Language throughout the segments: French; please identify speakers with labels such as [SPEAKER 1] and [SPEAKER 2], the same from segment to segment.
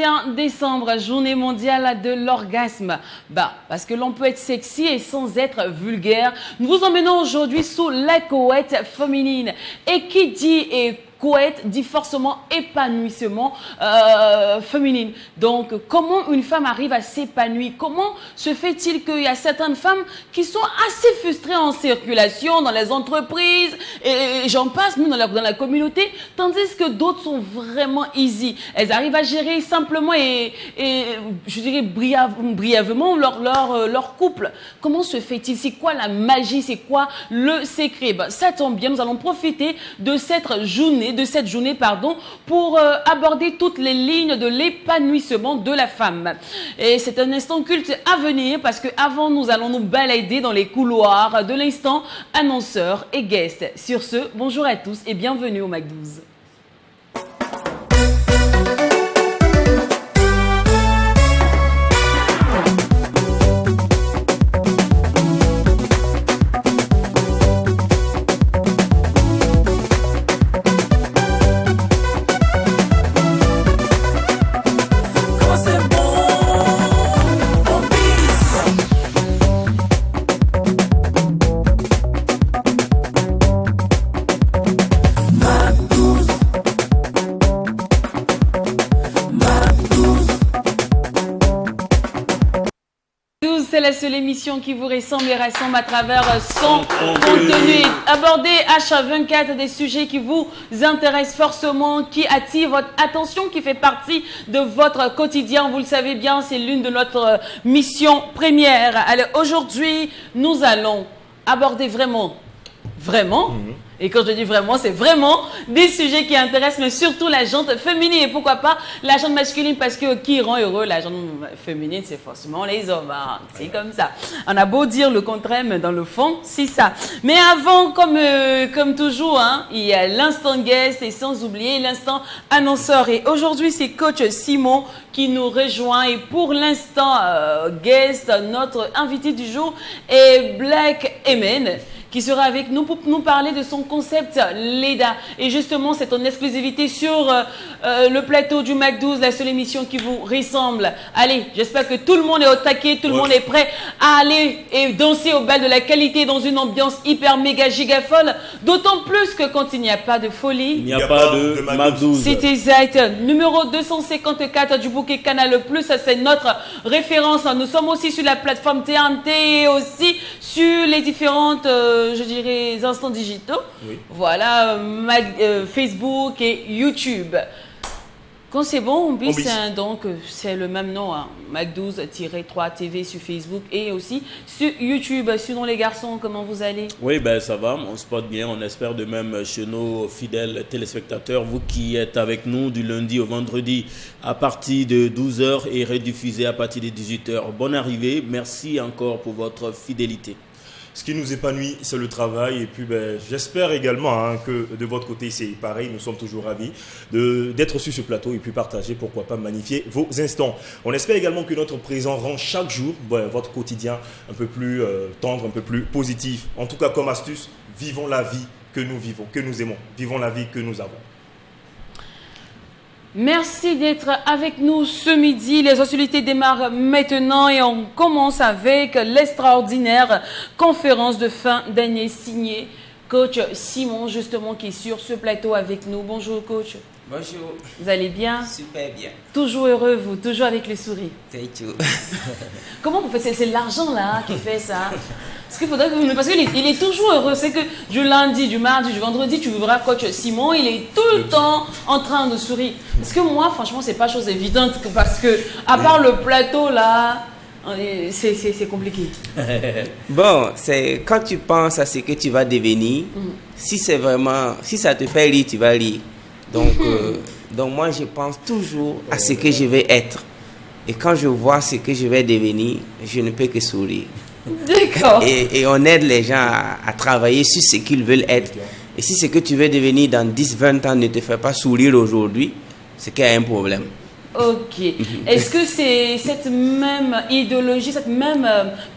[SPEAKER 1] 21 décembre, journée mondiale de l'orgasme. Parce que l'on peut être sexy et sans être vulgaire. Nous vous emmenons aujourd'hui sous la couette féminine. Et qui dit couette dit forcément épanouissement féminine. Donc, comment une femme arrive à s'épanouir? Comment se fait-il qu'il y a certaines femmes qui sont assez frustrées en circulation dans les entreprises et j'en passe, nous, dans la communauté, tandis que d'autres sont vraiment easy. Elles arrivent à gérer simplement et je dirais brièvement leur couple. Comment se fait-il? C'est quoi la magie? C'est quoi le secret? Ça tombe bien, nous allons profiter de cette journée, pour aborder toutes les lignes de l'épanouissement de la femme. Et c'est un instant culte à venir parce que avant nous allons nous balader dans les couloirs de l'instant annonceur et guest. Sur ce, bonjour à tous et bienvenue au Mac 12. C'est la seule émission qui vous ressemble et rassemble à travers son contenu. Abordez H24 des sujets qui vous intéressent forcément, qui attirent votre attention, qui fait partie de votre quotidien. Vous le savez bien, c'est l'une de notre mission première. Alors aujourd'hui, nous allons aborder vraiment, et quand je dis vraiment, c'est vraiment des sujets qui intéressent, mais surtout la gente féminine. Et pourquoi pas la gente masculine? Parce que qui rend heureux la gente féminine, c'est forcément les hommes. Hein. C'est comme ça. On a beau dire le contraire, mais dans le fond, c'est ça. Mais avant, comme toujours, hein, il y a l'instant guest et sans oublier l'instant annonceur. Et aujourd'hui, c'est coach Simon qui nous rejoint. Et pour l'instant guest, notre invité du jour est Black Emen, qui sera avec nous pour nous parler de son concept Leda. Et justement, c'est en exclusivité sur le plateau du Mac 12, la seule émission qui vous ressemble. Allez, j'espère que tout le monde est au taquet, tout le monde est prêt à aller et danser au bal de la qualité dans une ambiance hyper méga giga folle. D'autant plus que quand il n'y a pas de folie,
[SPEAKER 2] il n'y a pas de Mac 12.
[SPEAKER 1] C'est exact. Numéro 254 du bouquet Canal+, c'est notre référence. Nous sommes aussi sur la plateforme TNT et aussi sur les différentes je dirais, instants digitaux. Oui. Voilà, Facebook et YouTube. Quand c'est bon, Ombis, donc c'est le même nom, hein, Mac12-3 TV sur Facebook et aussi sur YouTube. Sinon les garçons, comment vous allez?
[SPEAKER 2] Oui, ben ça va, on se porte bien, on espère de même chez nos fidèles téléspectateurs, vous qui êtes avec nous du lundi au vendredi à partir de 12h et rediffusé à partir de 18h. Bonne arrivée, merci encore pour votre fidélité.
[SPEAKER 3] Ce qui nous épanouit, c'est le travail. Et puis, j'espère également que de votre côté, c'est pareil. Nous sommes toujours ravis d'être sur ce plateau et puis partager, pourquoi pas, magnifier vos instants. On espère également que notre présent rend chaque jour votre quotidien un peu plus tendre, un peu plus positif. En tout cas, comme astuce, vivons la vie que nous vivons, que nous aimons. Vivons la vie que nous avons.
[SPEAKER 1] Merci d'être avec nous ce midi. Les actualités démarrent maintenant et on commence avec l'extraordinaire conférence de fin d'année signée coach Simon, justement, qui est sur ce plateau avec nous. Bonjour coach.
[SPEAKER 4] Bonjour.
[SPEAKER 1] Vous allez bien?
[SPEAKER 4] Super bien.
[SPEAKER 1] Toujours heureux, vous, toujours avec le sourire.
[SPEAKER 4] Thank you.
[SPEAKER 1] Comment vous faites? C'est l'argent là qui fait ça. Parce qu'il faudrait que vous... Parce qu'il est toujours heureux. C'est que du lundi, du mardi, du vendredi, tu verras coach Simon, il est tout le temps en train de sourire. Parce que moi, franchement, c'est pas chose évidente parce que, à part le plateau là, c'est compliqué.
[SPEAKER 4] Bon, c'est quand tu penses à ce que tu vas devenir, si c'est vraiment, si ça te fait rire, tu vas rire. Donc moi, je pense toujours à ce que je vais être. Et quand je vois ce que je vais devenir, je ne peux que sourire.
[SPEAKER 1] D'accord.
[SPEAKER 4] Et on aide les gens à travailler sur ce qu'ils veulent être. Et si ce que tu veux devenir dans 10, 20 ans ne te fait pas sourire aujourd'hui, c'est qu'il y a un problème.
[SPEAKER 1] Ok. Est-ce que c'est cette même idéologie, cette même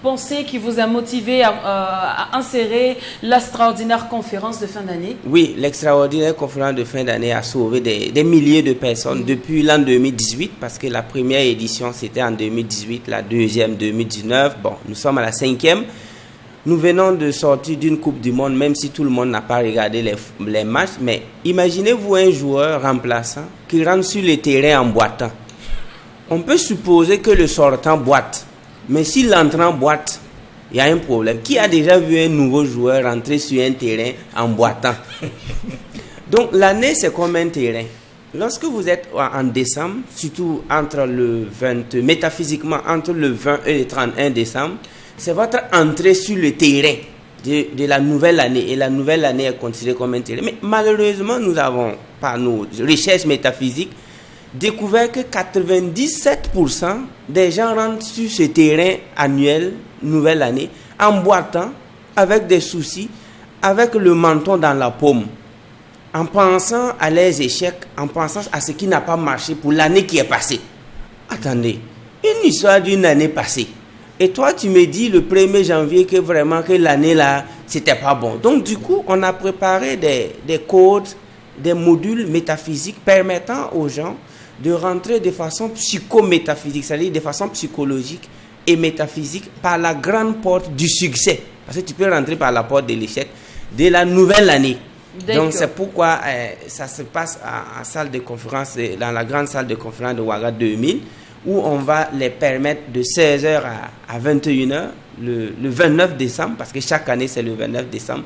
[SPEAKER 1] pensée qui vous a motivé à insérer l'extraordinaire conférence de fin d'année?
[SPEAKER 4] Oui, l'extraordinaire conférence de fin d'année a sauvé des milliers de personnes depuis l'an 2018, parce que la première édition c'était en 2018, la deuxième 2019. Bon, nous sommes à la 5e. Nous venons de sortir d'une Coupe du Monde, même si tout le monde n'a pas regardé les matchs. Mais imaginez-vous un joueur remplaçant qui rentre sur le terrain en boitant. On peut supposer que le sortant boite. Mais si l'entrant boite, il y a un problème. Qui a déjà vu un nouveau joueur rentrer sur un terrain en boitant? Donc l'année, c'est comme un terrain. Lorsque vous êtes en décembre, surtout métaphysiquement, entre le 20 et le 31 décembre, c'est votre entrée sur le terrain de la nouvelle année. Et la nouvelle année est considérée comme un terrain. Mais malheureusement, nous avons, par nos recherches métaphysiques, découvert que 97% des gens rentrent sur ce terrain annuel, nouvelle année, en boitant, avec des soucis, avec le menton dans la paume, en pensant à leurs échecs, en pensant à ce qui n'a pas marché pour l'année qui est passée. Attendez, une histoire d'une année passée. Et toi, tu me dis le 1er janvier que vraiment que l'année là, c'était pas bon. Donc du coup, on a préparé des codes, des modules métaphysiques permettant aux gens de rentrer de façon psychométaphysique, c'est-à-dire de façon psychologique et métaphysique par la grande porte du succès. Parce que tu peux rentrer par la porte de l'échec de la nouvelle année. Donc c'est pourquoi ça se passe en salle de conférence, dans la grande salle de conférence de Ouaga 2000, où on va les permettre de 16h à 21h, le 29 décembre, parce que chaque année c'est le 29 décembre,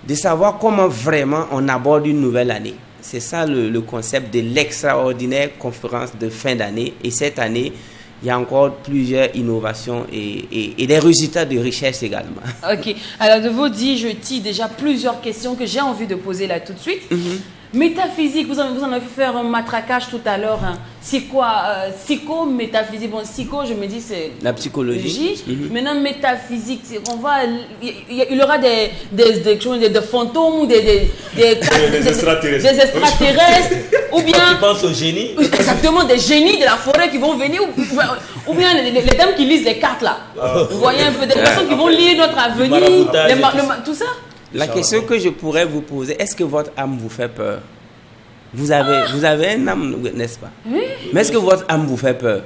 [SPEAKER 4] de savoir comment vraiment on aborde une nouvelle année. C'est ça le concept de l'extraordinaire conférence de fin d'année. Et cette année, il y a encore plusieurs innovations et des résultats de recherche également. Ok.
[SPEAKER 1] Alors de vous dire, je tire déjà plusieurs questions que j'ai envie de poser là tout de suite. Métaphysique, vous en avez fait un matraquage tout à l'heure. Hein. C'est quoi psycho-métaphysique? Bon, psycho, je me dis, c'est
[SPEAKER 4] la psychologie.
[SPEAKER 1] Maintenant, métaphysique, il y aura des fantômes, des extraterrestres, ou bien...
[SPEAKER 2] Tu penses aux génies?
[SPEAKER 1] Exactement, des génies de la forêt qui vont venir, ou bien les dames qui lisent les cartes là. Vous voyez un peu, des personnes qui vont lire notre avenir, tout ça.
[SPEAKER 4] La question que je pourrais vous poser, est-ce que votre âme vous fait peur? Vous avez une âme, n'est-ce pas? Oui. Mais est-ce que votre âme vous fait peur?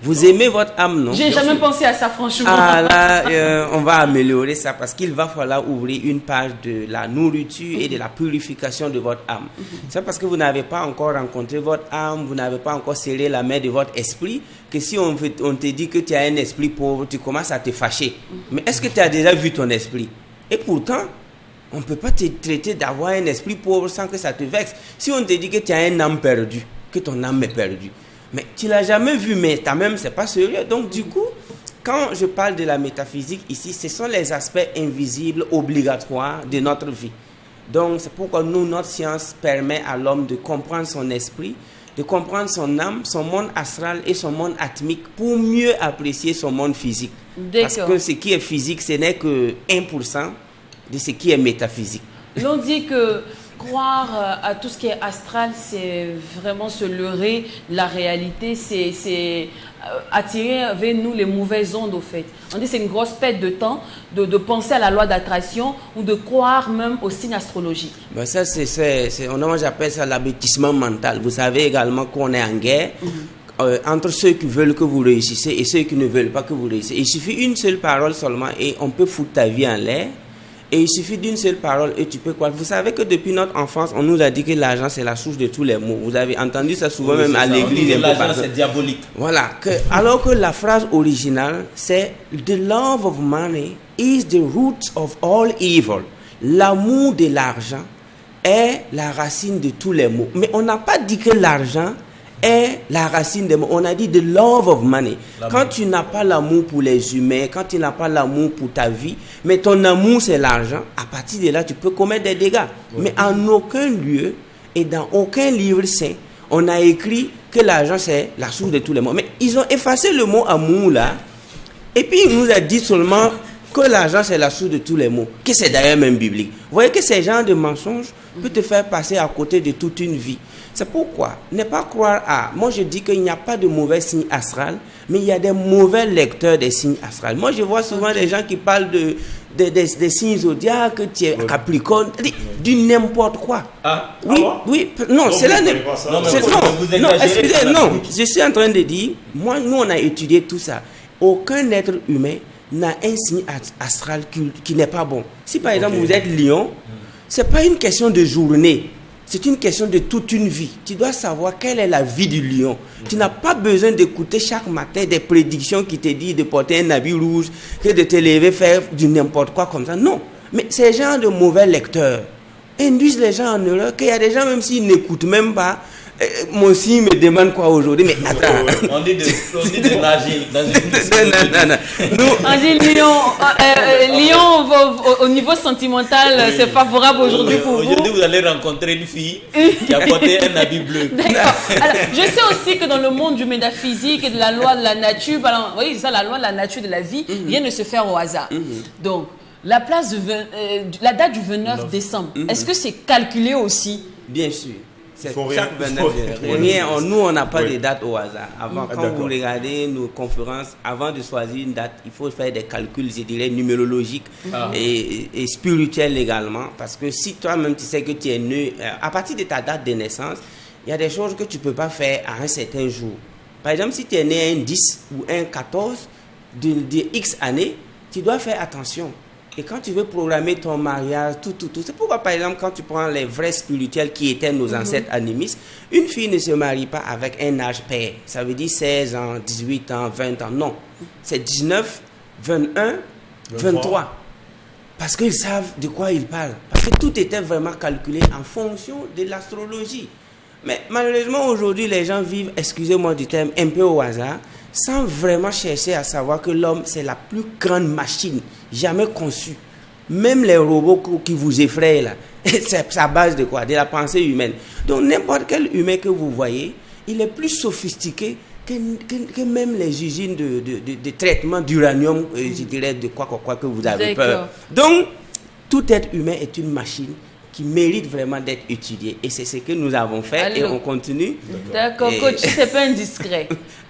[SPEAKER 4] Vous aimez votre âme, non?
[SPEAKER 1] J'ai jamais pensé à ça, franchement.
[SPEAKER 4] Ah là, on va améliorer ça parce qu'il va falloir ouvrir une page de la nourriture et de la purification de votre âme. C'est parce que vous n'avez pas encore rencontré votre âme, vous n'avez pas encore serré la main de votre esprit, que si on te dit que tu as un esprit pauvre, tu commences à te fâcher. Mais est-ce que tu as déjà vu ton esprit? Et pourtant, on ne peut pas te traiter d'avoir un esprit pauvre sans que ça te vexe. Si on te dit que tu as une âme perdue, que ton âme est perdue, mais tu ne l'as jamais vu, mais toi-même, ce n'est pas sérieux. Donc, du coup, quand je parle de la métaphysique ici, ce sont les aspects invisibles obligatoires de notre vie. Donc, c'est pourquoi notre science permet à l'homme de comprendre son esprit, de comprendre son âme, son monde astral et son monde atmique pour mieux apprécier son monde physique. Parce que ce qui est physique, ce n'est que 1% de ce qui est métaphysique.
[SPEAKER 1] L'on dit que croire à tout ce qui est astral, c'est vraiment se leurrer la réalité, c'est attirer vers nous les mauvaises ondes au fait. On dit que c'est une grosse perte de temps de penser à la loi d'attraction ou de croire même aux signes astrologiques.
[SPEAKER 4] Ben ça, moi j'appelle ça l'abêtissement mental. Vous savez également qu'on est en guerre. Entre ceux qui veulent que vous réussissiez et ceux qui ne veulent pas que vous réussissiez. Il suffit une seule parole seulement et on peut foutre ta vie en l'air. Et il suffit d'une seule parole et tu peux croire. Vous savez que depuis notre enfance, on nous a dit que l'argent c'est la source de tous les maux. Vous avez entendu ça souvent, même à l'église.
[SPEAKER 2] L'argent c'est diabolique.
[SPEAKER 4] Voilà. Alors que la phrase originale c'est The love of money is the root of all evil. L'amour de l'argent est la racine de tous les maux. Mais on n'a pas dit que l'argent est la racine des mots. On a dit the love of money. Quand tu n'as pas l'amour pour les humains, quand tu n'as pas l'amour pour ta vie, mais ton amour c'est l'argent, à partir de là tu peux commettre des dégâts. Mais en aucun lieu et dans aucun livre saint, on a écrit que l'argent c'est la source de tous les maux. Mais ils ont effacé le mot amour là, et puis ils nous a dit seulement que l'argent c'est la source de tous les maux, que c'est d'ailleurs même biblique. Vous voyez que ces genres de mensonges peut te faire passer à côté de toute une vie. C'est pourquoi, ne pas croire à... Moi, je dis qu'il n'y a pas de mauvais signes astral, mais il y a des mauvais lecteurs des signes astrales. Moi, je vois souvent des gens qui parlent des signes zodiaques, tu es Capricorne, du n'importe quoi.
[SPEAKER 2] Ah,
[SPEAKER 4] oui, oui, non, c'est là...
[SPEAKER 2] Non,
[SPEAKER 4] excusez, non, je suis en train de dire, nous, on a étudié tout ça. Aucun être humain n'a un signe astral qui n'est pas bon. Si par exemple vous êtes lion, c'est pas une question de journée. C'est une question de toute une vie. Tu dois savoir quelle est la vie du lion. Tu n'as pas besoin d'écouter chaque matin des prédictions qui te disent de porter un habit rouge, que de te lever, faire du n'importe quoi comme ça. Non. Mais ces gens de mauvais lecteurs induisent les gens en erreur, qu'il y a des gens, même s'ils n'écoutent même pas, mon signe me demande quoi aujourd'hui, mais attends.
[SPEAKER 2] On dit de nager dans une...
[SPEAKER 4] Non.
[SPEAKER 1] On dit Lion, au niveau sentimental, c'est favorable aujourd'hui pour vous.
[SPEAKER 2] Aujourd'hui, vous allez rencontrer une fille qui a porté un habit bleu.
[SPEAKER 1] D'accord. Alors, je sais aussi que dans le monde du métaphysique et de la loi de la nature, alors, oui, c'est ça, la loi de la nature de la vie, rien ne se fait au hasard. Donc, la date du 29 décembre, est-ce que c'est calculé aussi?
[SPEAKER 4] Bien sûr. C'est
[SPEAKER 3] Faut
[SPEAKER 4] chaque
[SPEAKER 3] rien-
[SPEAKER 4] 29 nous, on n'a pas
[SPEAKER 3] Oui.
[SPEAKER 4] de date au hasard. Avant, quand
[SPEAKER 3] d'accord.
[SPEAKER 4] vous regardez nos conférences, avant de choisir une date, il faut faire des calculs, je dirais, numérologiques et spirituels également. Parce que si toi-même, tu sais que tu es né, à partir de ta date de naissance, il y a des choses que tu ne peux pas faire à un certain jour. Par exemple, si tu es né un 10 ou un 14 de X années, tu dois faire attention. Et quand tu veux programmer ton mariage, tout. C'est pourquoi, par exemple, quand tu prends les vrais spirituels qui étaient nos ancêtres animistes, une fille ne se marie pas avec un âge pair. Ça veut dire 16 ans, 18 ans, 20 ans. Non. C'est 19, 21, 23. Parce qu'ils savent de quoi ils parlent. Parce que tout était vraiment calculé en fonction de l'astrologie. Mais malheureusement, aujourd'hui, les gens vivent, excusez-moi du terme, un peu au hasard, sans vraiment chercher à savoir que l'homme, c'est la plus grande machine jamais conçue. Même les robots qui vous effraient, là, c'est à base de quoi? De la pensée humaine. Donc, n'importe quel humain que vous voyez, il est plus sophistiqué que même les usines de traitement d'uranium, je dirais, de quoi que vous avez peur. Donc, tout être humain est une machine qui mérite vraiment d'être étudié. Et c'est ce que nous avons fait. Et on continue.
[SPEAKER 1] D'accord, coach, si c'est pas indiscret.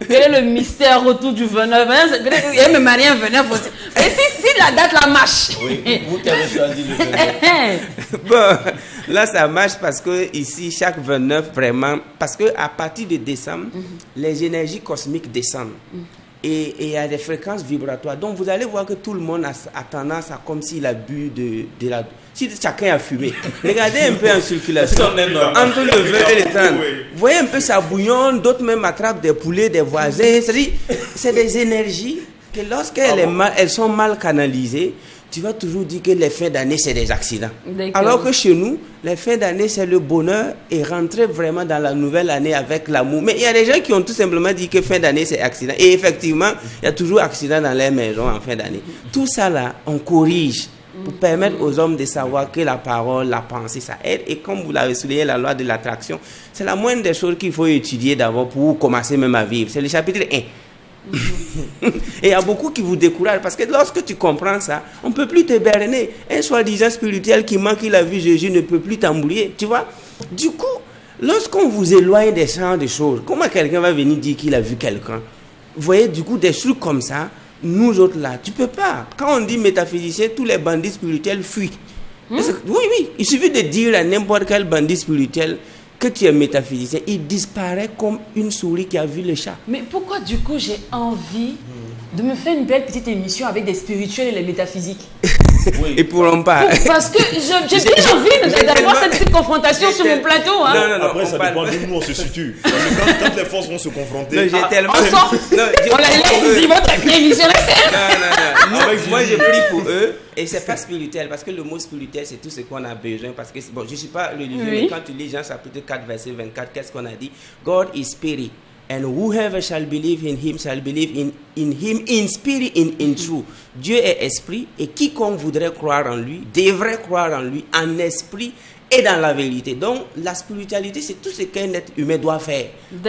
[SPEAKER 1] Quel est le mystère autour du 29? Il y a même rien 29 aussi. Mais si la date la marche.
[SPEAKER 2] Oui, vous qui avez choisi le 29.
[SPEAKER 4] Bon, là, ça marche parce que ici, chaque 29, vraiment, parce que à partir de décembre, les énergies cosmiques descendent. Et il y a des fréquences vibratoires. Donc, vous allez voir que tout le monde a tendance à, comme s'il a bu de la... Si chacun a fumé. Regardez un peu en circulation. Entre le 20 et le 30. Vous voyez un peu ça bouillonne, d'autres même attrapent des poulets, des voisins. C'est-à-dire, c'est des énergies que lorsqu'elles sont mal canalisées, tu vas toujours dire que les fins d'année, c'est des accidents. Alors que chez nous, les fins d'année, c'est le bonheur et rentrer vraiment dans la nouvelle année avec l'amour. Mais il y a des gens qui ont tout simplement dit que fin d'année, c'est accident. Et effectivement, il y a toujours accident dans les maisons en fin d'année. Tout ça là, on corrige pour permettre aux hommes de savoir que la parole, la pensée, ça aide. Et comme vous l'avez souligné, la loi de l'attraction, c'est la moindre des choses qu'il faut étudier d'abord pour commencer même à vivre. C'est le chapitre 1. Et il y a beaucoup qui vous découragent parce que lorsque tu comprends ça, on ne peut plus te berner. Un soi-disant spirituel qui manque, il a vu Jésus, ne peut plus t'embrouiller. Tu vois? Du coup, lorsqu'on vous éloigne des champs de choses, comment quelqu'un va venir dire qu'il a vu quelqu'un? Vous voyez, du coup, des trucs comme ça, nous autres là, tu peux pas. Quand on dit métaphysicien, tous les bandits spirituels fuient. Oui, il suffit de dire à n'importe quel bandit spirituel que tu es métaphysicien, il disparaît comme une souris qui a vu le chat.
[SPEAKER 1] Mais pourquoi du coup j'ai envie de me faire une belle petite émission avec des spirituels et les métaphysiques?
[SPEAKER 2] Oui.
[SPEAKER 4] Ils pourront pas.
[SPEAKER 1] Parce que j'ai bien envie d'avoir cette petite confrontation sur mon plateau. Hein.
[SPEAKER 4] Non,
[SPEAKER 3] Après, ça dépend d'où on se situe. Parce que quand les forces vont se confronter.
[SPEAKER 4] Non, j'ai tellement...
[SPEAKER 1] On sort. On la laisse ici, votre émission.
[SPEAKER 4] Moi, je prie pour eux. Et c'est pas spirituel, parce que le mot spirituel, c'est tout ce qu'on a besoin. Parce que, bon, je ne suis pas religieux, mais quand tu lis Jean chapitre 4, verset 24, qu'est-ce qu'on a dit? God is spirit. And whoever shall believe in him shall believe in him in spirit and in truth. Dieu est esprit et quiconque voudrait croire en lui devrait croire en lui en esprit et dans la vérité. Donc la spiritualité, c'est tout ce qu'un être humain doit faire.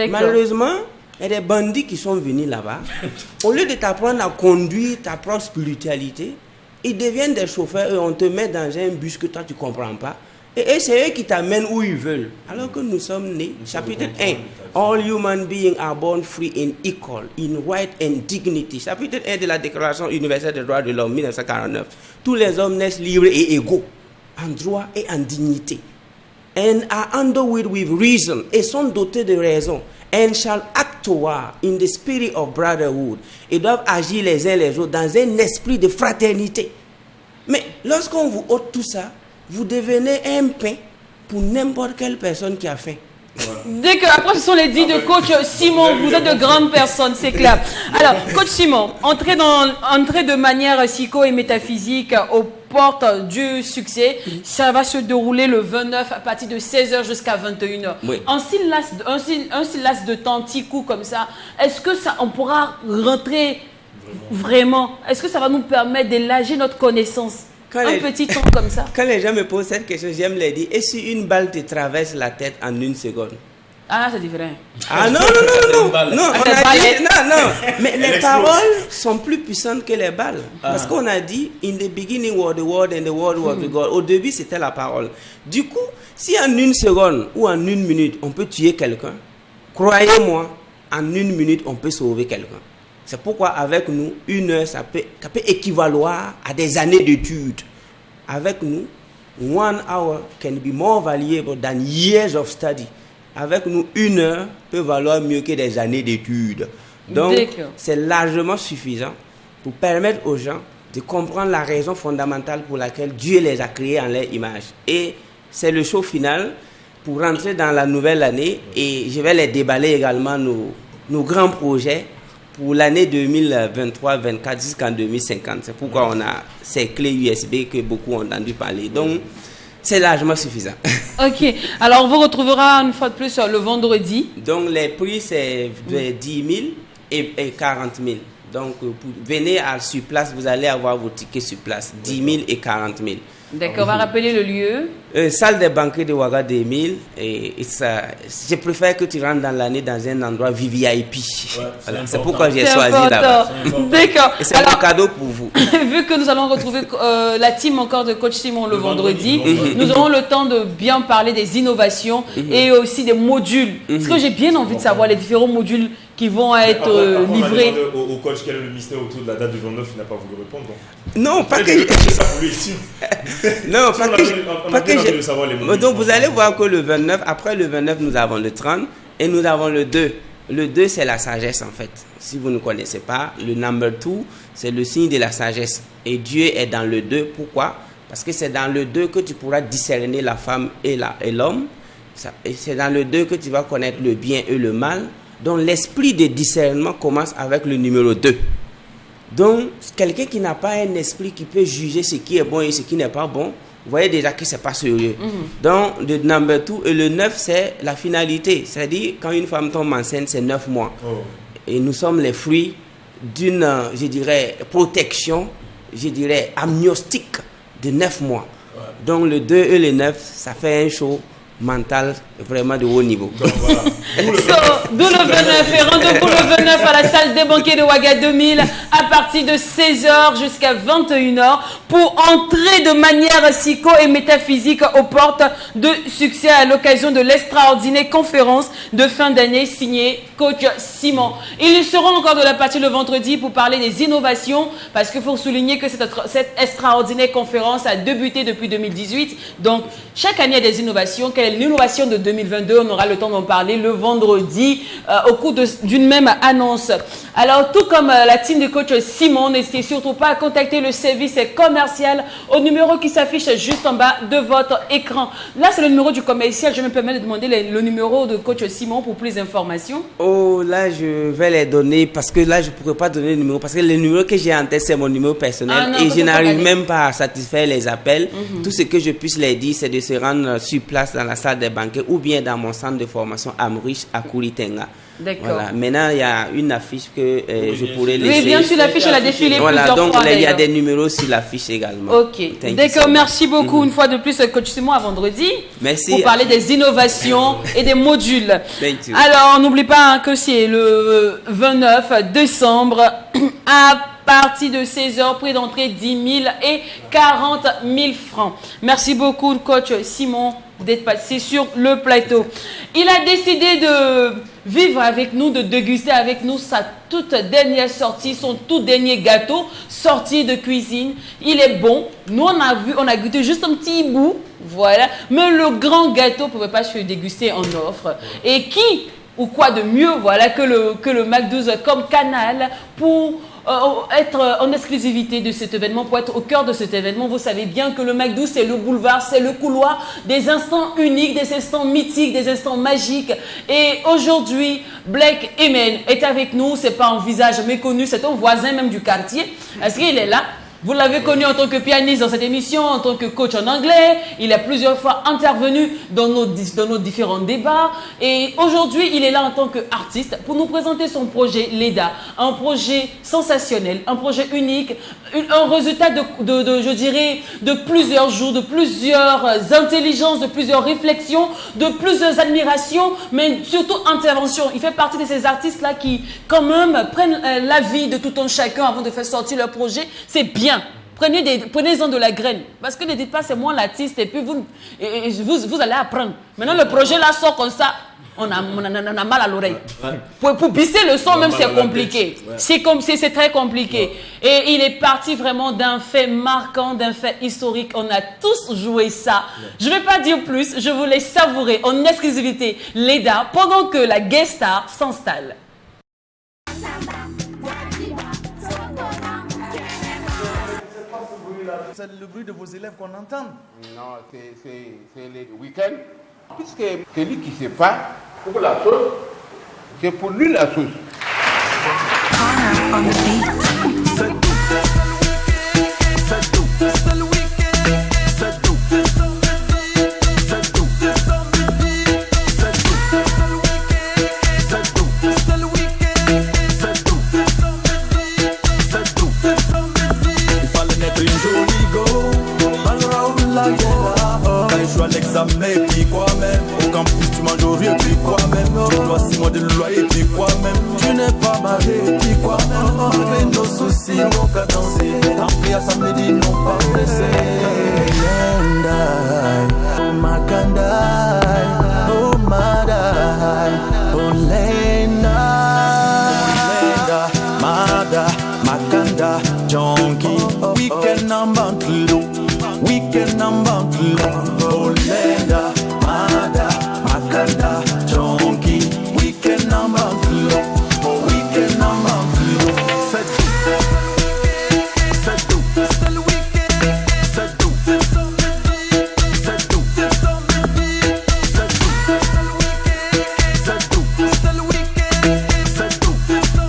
[SPEAKER 4] Malheureusement, il y a des bandits qui sont venus là-bas. Au lieu de t'apprendre à conduire ta propre spiritualité, ils deviennent des chauffeurs et on te met dans un bus que toi tu ne comprends pas. Et c'est eux qui t'amènent où ils veulent. Alors que nous sommes nés, chapitre 1, All human beings are born free and equal in right and dignity. Chapitre 1 de la Déclaration universelle des droits de l'homme, 1949. Tous les hommes naissent libres et égaux, en droit et en dignité. And are endowed with reason, et sont dotés de raison. And shall act toward in the spirit of brotherhood. Ils doivent agir les uns les autres dans un esprit de fraternité. Mais lorsqu'on vous ôte tout ça, vous devenez un pain pour n'importe quelle personne qui a faim.
[SPEAKER 1] Dès que après ce sont les dits de coach Simon, vous êtes de grandes personnes, c'est clair. Alors, coach Simon, entrez de manière psycho et métaphysique aux portes du succès. Ça va se dérouler le 29 à partir de 16h jusqu'à 21h.
[SPEAKER 4] Oui.
[SPEAKER 1] Un si laps de temps, petit coup comme ça, est-ce que ça, on pourra rentrer vraiment? Est-ce que ça va nous permettre d'élargir notre connaissance? Petit temps comme ça.
[SPEAKER 4] Quand les gens me posent cette question, j'aime les dire, et si une balle te traverse la tête en 1 seconde?
[SPEAKER 1] Ah, c'est différent.
[SPEAKER 4] Ah non, mais les paroles sont plus puissantes que les balles. Parce qu'on a dit, in the beginning was the word and the word was with God. Au début, c'était la parole. Du coup, si en 1 seconde ou en 1 minute, on peut tuer quelqu'un, croyez-moi, en 1 minute, on peut sauver quelqu'un. C'est pourquoi avec nous, 1 heure, ça peut équivaloir à des années d'études. Avec nous, 1 hour can be more valuable than years of study. Avec nous, 1 heure peut valoir mieux que des années d'études. Donc, c'est largement suffisant pour permettre aux gens de comprendre la raison fondamentale pour laquelle Dieu les a créés en leur image. Et c'est le show final pour rentrer dans la nouvelle année. Et je vais les déballer également nos grands projets pour l'année 2023-2024 jusqu'en 2050. C'est pourquoi on a ces clés USB que beaucoup ont entendu parler. Donc, c'est largement suffisant. Ok.
[SPEAKER 1] Alors, on vous retrouvera une fois de plus le vendredi.
[SPEAKER 4] Donc, les prix, c'est 10 000 et 40 000. Donc, venez sur place, vous allez avoir vos tickets sur place. 10 000 et 40 000.
[SPEAKER 1] D'accord, on va rappeler le lieu.
[SPEAKER 4] Salle des banquets de Ouaga 2000. Je préfère que tu rentres dans l'année dans un endroit VIP. Ouais, voilà, c'est pourquoi j'ai choisi là-bas.
[SPEAKER 1] D'accord.
[SPEAKER 4] Et c'est un cadeau pour vous.
[SPEAKER 1] Vu que nous allons retrouver la team encore de Coach Simon le vendredi, nous aurons le temps de bien parler des innovations et aussi des modules. Parce que j'ai bien envie de savoir les différents modules qui vont être livrés.
[SPEAKER 3] Au coach quel est le mystère autour de la date du 29, il n'a pas voulu répondre.
[SPEAKER 4] Non, pas que non, pas que donc vous allez voir que le 29, après le 29, nous avons le 30 et nous avons le 2. Le 2, c'est la sagesse en fait. Si vous ne connaissez pas, le number 2, c'est le signe de la sagesse. Et Dieu est dans le 2. Pourquoi? Parce que c'est dans le 2 que tu pourras discerner la femme et l'homme. Et c'est dans le 2 que tu vas connaître le bien et le mal. Donc l'esprit de discernement commence avec le numéro 2. Donc quelqu'un qui n'a pas un esprit qui peut juger ce qui est bon et ce qui n'est pas bon, vous voyez déjà que c'est pas sérieux. Donc le number 2 et le 9, c'est la finalité. C'est-à-dire quand une femme tombe enceinte, c'est 9 mois. Et nous sommes les fruits d'une, je dirais, protection, je dirais, amniostique de 9 mois. Donc le 2 et le 9, ça fait un show mental vraiment de haut niveau. Donc, voilà.
[SPEAKER 1] D'où le 29 et rendez-vous le 29 à la salle des banquets de Ouaga 2000 à partir de 16h jusqu'à 21h pour entrer de manière psycho et métaphysique aux portes de succès à l'occasion de l'extraordinaire conférence de fin d'année signée Coach Simon. Ils seront encore de la partie le vendredi pour parler des innovations parce qu'il faut souligner que cette extraordinaire conférence a débuté depuis 2018. Donc chaque année il y a des innovations. Quelle est l'innovation de 2022? On aura le temps d'en parler le vendredi au cours d'une même annonce. Alors, tout comme la team de coach Simon, n'hésitez surtout pas à contacter le service commercial au numéro qui s'affiche juste en bas de votre écran. Là, c'est le numéro du commercial. Je me permets de demander le numéro de coach Simon pour plus d'informations.
[SPEAKER 4] Oh, là, je vais les donner parce que là, je ne pourrais pas donner le numéro parce que le numéro que j'ai en tête, c'est mon numéro personnel et je n'arrive même pas à satisfaire les appels. Tout ce que je puisse les dire, c'est de se rendre sur place dans la salle des banquets ou bien dans mon centre de formation Amrich à Kouritenga.
[SPEAKER 1] D'accord.
[SPEAKER 4] Voilà. Maintenant, il y a une affiche que je pourrais laisser.
[SPEAKER 1] Oui, bien sûr, l'affiche, elle a défilé plusieurs fois.
[SPEAKER 4] Donc, il y a des numéros sur l'affiche également.
[SPEAKER 1] Ok. D'accord, merci beaucoup. Une fois de plus, coach Simon, à vendredi.
[SPEAKER 4] Merci.
[SPEAKER 1] Pour parler des innovations et des modules. Alors, n'oublie pas que c'est le 29 décembre à partir de 16h, prix d'entrée 10 000 et 40 000 francs. Merci beaucoup, coach Simon, d'être passé sur le plateau. Il a décidé de vivre avec nous, de déguster avec nous sa toute dernière sortie, son tout dernier gâteau sorti de cuisine. Il est bon. Nous, on a goûté juste un petit bout, voilà. Mais le grand gâteau ne pouvait pas se déguster en offre. Et qui ou quoi de mieux, voilà, que le Mac12 comme canal pour être en exclusivité de cet événement, pour être au cœur de cet événement. Vous savez bien que le Mac12, c'est le boulevard, c'est le couloir des instants uniques, des instants mythiques, des instants magiques. Et aujourd'hui, Black Emen est avec nous. C'est pas un visage méconnu, c'est un voisin même du quartier. Est-ce qu'il est là? Vous l'avez connu en tant que pianiste dans cette émission, en tant que coach en anglais. Il a plusieurs fois intervenu dans nos différents débats. Et aujourd'hui, il est là en tant qu'artiste pour nous présenter son projet Leda. Un projet sensationnel, un projet unique, un résultat je dirais, de plusieurs jours, de plusieurs intelligences, de plusieurs réflexions, de plusieurs admirations, mais surtout interventions. Il fait partie de ces artistes-là qui, quand même, prennent l'avis de tout un chacun avant de faire sortir leur projet. C'est bien. Prenez-en de la graine. Parce que ne dites pas c'est moi l'artiste et puis vous allez apprendre. Maintenant le projet là sort comme ça, on a mal à l'oreille. Pour bisser le son même c'est compliqué. C'est très compliqué. Et il est parti vraiment d'un fait marquant, d'un fait historique. On a tous joué ça. Je ne vais pas dire plus, je vous laisse savourer en exclusivité Leda pendant que la guest star s'installe.
[SPEAKER 5] C'est le bruit de vos élèves qu'on entend.
[SPEAKER 6] Non, c'est les week-ends. Puisque celui qui ne sait pas, pour la sauce, c'est pour lui la sauce.
[SPEAKER 5] L'examen et puis quoi même. Au campus tu manges au riz et puis quoi même. Tu dois 6 mois de loyer et puis quoi même. Tu n'es pas marié et puis quoi même. Malgré nos soucis, nos cadences. Tant pis à samedi, non pas pressé. Oh Makandai, oh Madai, oh Lenda, Mada, Makanda, Jonki. Weekend number 2, weekend number 2. Olenda, Mada, Makanda, Jonki. Weekend number 2, weekend number 2. C'est tout, c'est le weekend. C'est tout, c'est le weekend. C'est tout, c'est le weekend. C'est tout, c'est tout,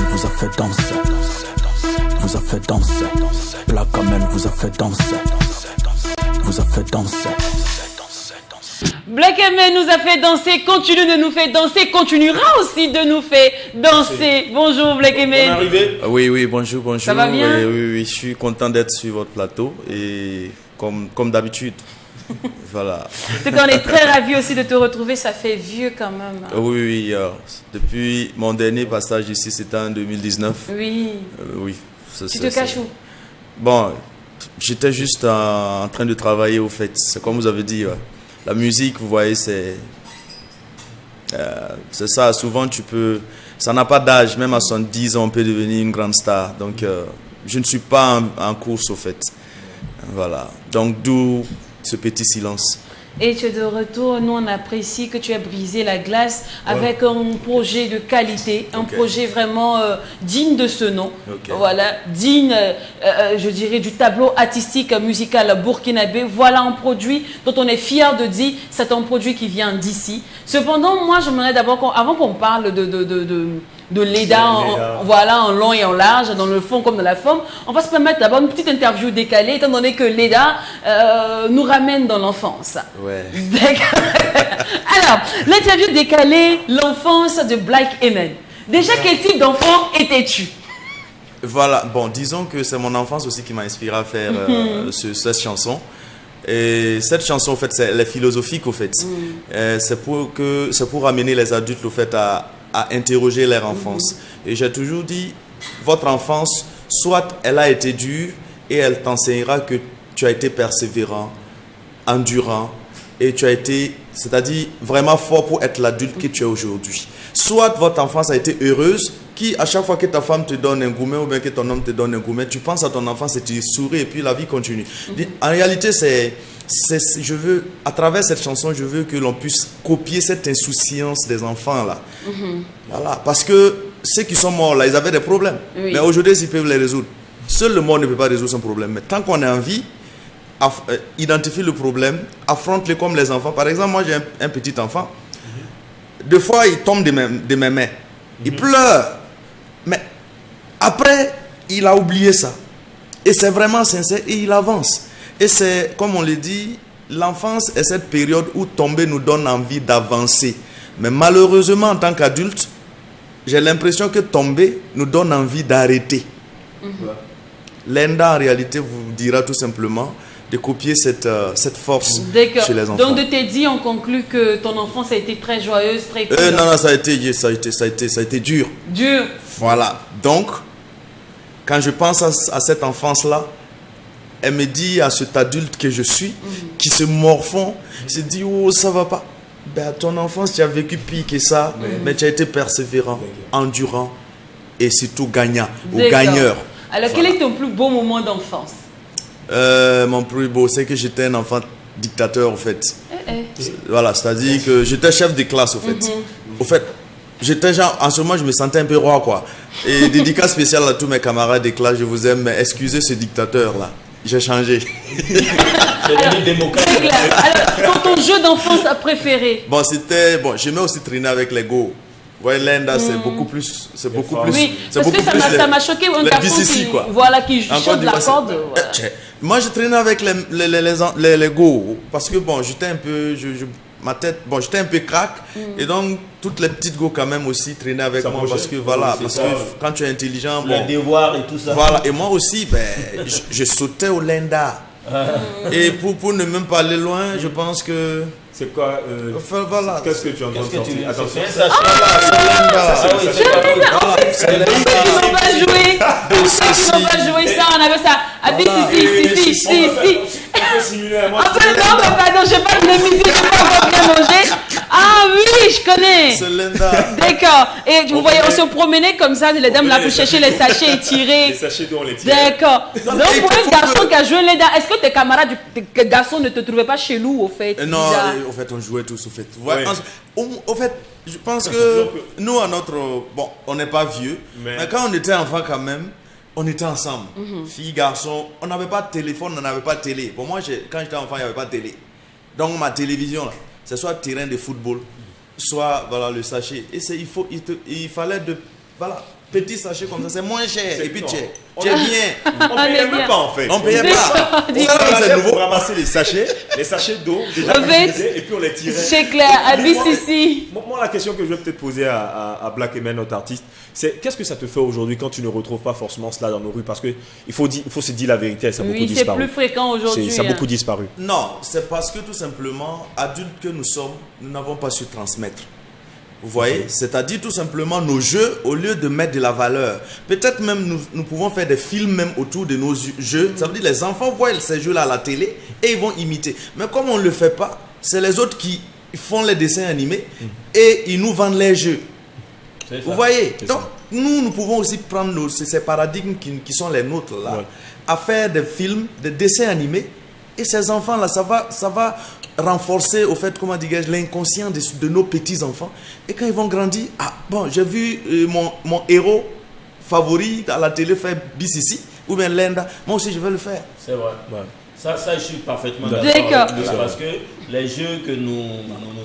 [SPEAKER 5] c'est le
[SPEAKER 1] Black Emen nous a fait danser, continue de nous faire danser, continuera aussi de nous faire danser. Bonjour Black Emen.
[SPEAKER 2] Arrivé?
[SPEAKER 7] Oui, bonjour.
[SPEAKER 1] Ça va bien?
[SPEAKER 7] Oui, je suis content d'être sur votre plateau et comme d'habitude. Voilà.
[SPEAKER 1] En tout cas, on est très ravis aussi de te retrouver, ça fait vieux quand même.
[SPEAKER 7] Oui, depuis mon dernier passage ici, c'était en 2019.
[SPEAKER 1] Oui.
[SPEAKER 7] Oui.
[SPEAKER 1] Tu te caches où?
[SPEAKER 7] Bon, j'étais juste en train de travailler au fait. C'est comme vous avez dit, la musique, vous voyez, c'est ça. Souvent, ça n'a pas d'âge. Même à 70 ans, on peut devenir une grande star. Donc, je ne suis pas en course au fait. Voilà. Donc, d'où ce petit silence.
[SPEAKER 1] Et tu es de retour. Nous, on apprécie que tu aies brisé la glace avec un projet de qualité, un projet vraiment digne de ce nom. Voilà, digne, je dirais, du tableau artistique musical burkinabé. Voilà un produit dont on est fier de dire c'est un produit qui vient d'ici. Cependant, moi, j'aimerais d'abord, avant qu'on parle de Leda, voilà, en long et en large, dans le fond comme dans la forme, on va se permettre d'abord une petite interview décalée, étant donné que Leda nous ramène dans l'enfance.
[SPEAKER 7] Ouais.
[SPEAKER 1] Alors, l'interview décalée, l'enfance de Black Emen. Déjà, quel type d'enfant étais-tu?
[SPEAKER 7] Voilà, bon, disons que c'est mon enfance aussi qui m'a inspiré à faire cette chanson. Et cette chanson, en fait, elle est philosophique, au fait. C'est pour amener les adultes, au fait, à interroger leur enfance. Et j'ai toujours dit, votre enfance, soit elle a été dure et elle t'enseignera que tu as été persévérant, endurant, et tu as été, c'est-à-dire vraiment fort pour être l'adulte que tu es aujourd'hui. Soit votre enfance a été heureuse, qui à chaque fois que ta femme te donne un gourmet ou bien que ton homme te donne un gourmet, tu penses à ton enfance et tu souris et puis la vie continue. En réalité, je veux, à travers cette chanson, je veux que l'on puisse copier cette insouciance des enfants là. Voilà, parce que ceux qui sont morts là, ils avaient des problèmes. Mais aujourd'hui, ils peuvent les résoudre. Seul le mort ne peut pas résoudre son problème. Mais tant qu'on est en vie, identifie le problème, affronte-le comme les enfants. Par exemple, moi j'ai un petit enfant. Deux fois, il tombe de mes mains. Il pleure. Mais après, il a oublié ça. Et c'est vraiment sincère et il avance. Et c'est, comme on le dit, l'enfance est cette période où tomber nous donne envie d'avancer. Mais malheureusement, en tant qu'adulte, j'ai l'impression que tomber nous donne envie d'arrêter. Lenda, en réalité, vous dira tout simplement de copier cette force chez les enfants.
[SPEAKER 1] Donc, de tes dits, on conclut que ton enfance a été très joyeuse, très cool.
[SPEAKER 7] Non, ça a été dur.
[SPEAKER 1] Dur.
[SPEAKER 7] Voilà. Donc, quand je pense à cette enfance-là, elle me dit à cet adulte que je suis, qui se morfond, se dit, oh, ça va pas. Ben, ton enfance, tu as vécu pire que ça, mais tu as été persévérant, endurant et surtout gagnant ou gagneur.
[SPEAKER 1] Alors, quel est ton plus beau moment d'enfance?
[SPEAKER 7] Mon plus beau, c'est que j'étais un enfant dictateur, en fait. Voilà, c'est-à-dire que j'étais chef de classe, en fait. Au fait, j'étais genre, en ce moment, je me sentais un peu roi, quoi. Et dédicace spéciale à tous mes camarades de classe, je vous aime, mais excusez ce dictateur-là. J'ai changé.
[SPEAKER 1] Alors, ton jeu d'enfance préféré?
[SPEAKER 7] Bon, j'aimais aussi traîner avec les go. Vous voyez, Lenda, c'est beaucoup plus. C'est beaucoup plus.
[SPEAKER 1] Oui, parce que ça m'a choqué un garçon qui chante la corde.
[SPEAKER 7] Moi, je traînais avec les go. Parce que, bon, j'étais un peu. Ma tête, bon, j'étais un peu crack. Et donc, toutes les petites go, quand même, aussi traînaient avec moi. Parce que, voilà, parce que quand tu es intelligent.
[SPEAKER 2] Les devoirs et tout ça.
[SPEAKER 7] Voilà, et moi aussi, je sautais au Lenda. Et pour ne même pas aller loin, je pense que.
[SPEAKER 3] C'est quoi
[SPEAKER 7] voilà.
[SPEAKER 3] Qu'est-ce que tu entends sortir? Attention.
[SPEAKER 1] On va jouer ça, on avait ça. Pardon, je sais pas de musique, je sais pas bien manger. Ah oui, je connais.
[SPEAKER 7] C'est Lenda.
[SPEAKER 1] D'accord. Et vous voyez, on se promenait comme ça, les dames là pour chercher les sachets et tirer.
[SPEAKER 3] Les sachets d'où on les tire.
[SPEAKER 1] D'accord. Donc pour un garçon qui a joué Lenda, est-ce que tes camarades garçons ne te trouvaient pas chez nous au fait?
[SPEAKER 7] Non, au fait, on jouait tous au fait. Ouais. Au fait, je pense que nous, à notre... Bon, on n'est pas vieux, mais quand on était enfant quand même, on était ensemble. Filles, garçons, on n'avait pas de téléphone, on n'avait pas de télé. Pour moi, quand j'étais enfant, il n'y avait pas de télé. Donc ma télévision, là, c'est soit terrain de football, soit voilà, le sachet. Et il fallait de... Voilà. Petit sachet comme ça, c'est moins cher. Et puis tu es bien.
[SPEAKER 3] On ne payait même pas en fait.
[SPEAKER 7] On ne payait pas.
[SPEAKER 3] C'est nouveau. Pour ramasser les sachets d'eau déjà utilisés et puis on les tirait.
[SPEAKER 1] C'est clair, à BCC.
[SPEAKER 3] Moi, la question que je vais peut-être poser à Black Emen, notre artiste, c'est qu'est-ce que ça te fait aujourd'hui quand tu ne retrouves pas forcément cela dans nos rues? Parce qu'il faut se dire la vérité, ça a beaucoup disparu.
[SPEAKER 1] C'est plus fréquent aujourd'hui.
[SPEAKER 3] Ça a beaucoup disparu.
[SPEAKER 7] Non, c'est parce que tout simplement, adultes que nous sommes, nous n'avons pas su transmettre. Vous voyez, c'est-à-dire tout simplement nos jeux, au lieu de mettre de la valeur. Peut-être même nous pouvons faire des films même autour de nos jeux. Ça veut dire les enfants voient ces jeux-là à la télé et ils vont imiter. Mais comme on ne le fait pas, c'est les autres qui font les dessins animés et ils nous vendent les jeux. Vous voyez, donc nous pouvons aussi prendre ces paradigmes qui sont les nôtres là, à faire des films, des dessins animés. Et ces enfants-là, ça va renforcer, au fait, comment dirais-je, l'inconscient de nos petits-enfants. Et quand ils vont grandir, j'ai vu mon héros favori à la télé faire BCC, ou bien Lenda, moi aussi je vais le faire.
[SPEAKER 2] C'est vrai. Ouais. Ça, je suis parfaitement
[SPEAKER 1] d'accord.
[SPEAKER 2] Parce que les jeux que nous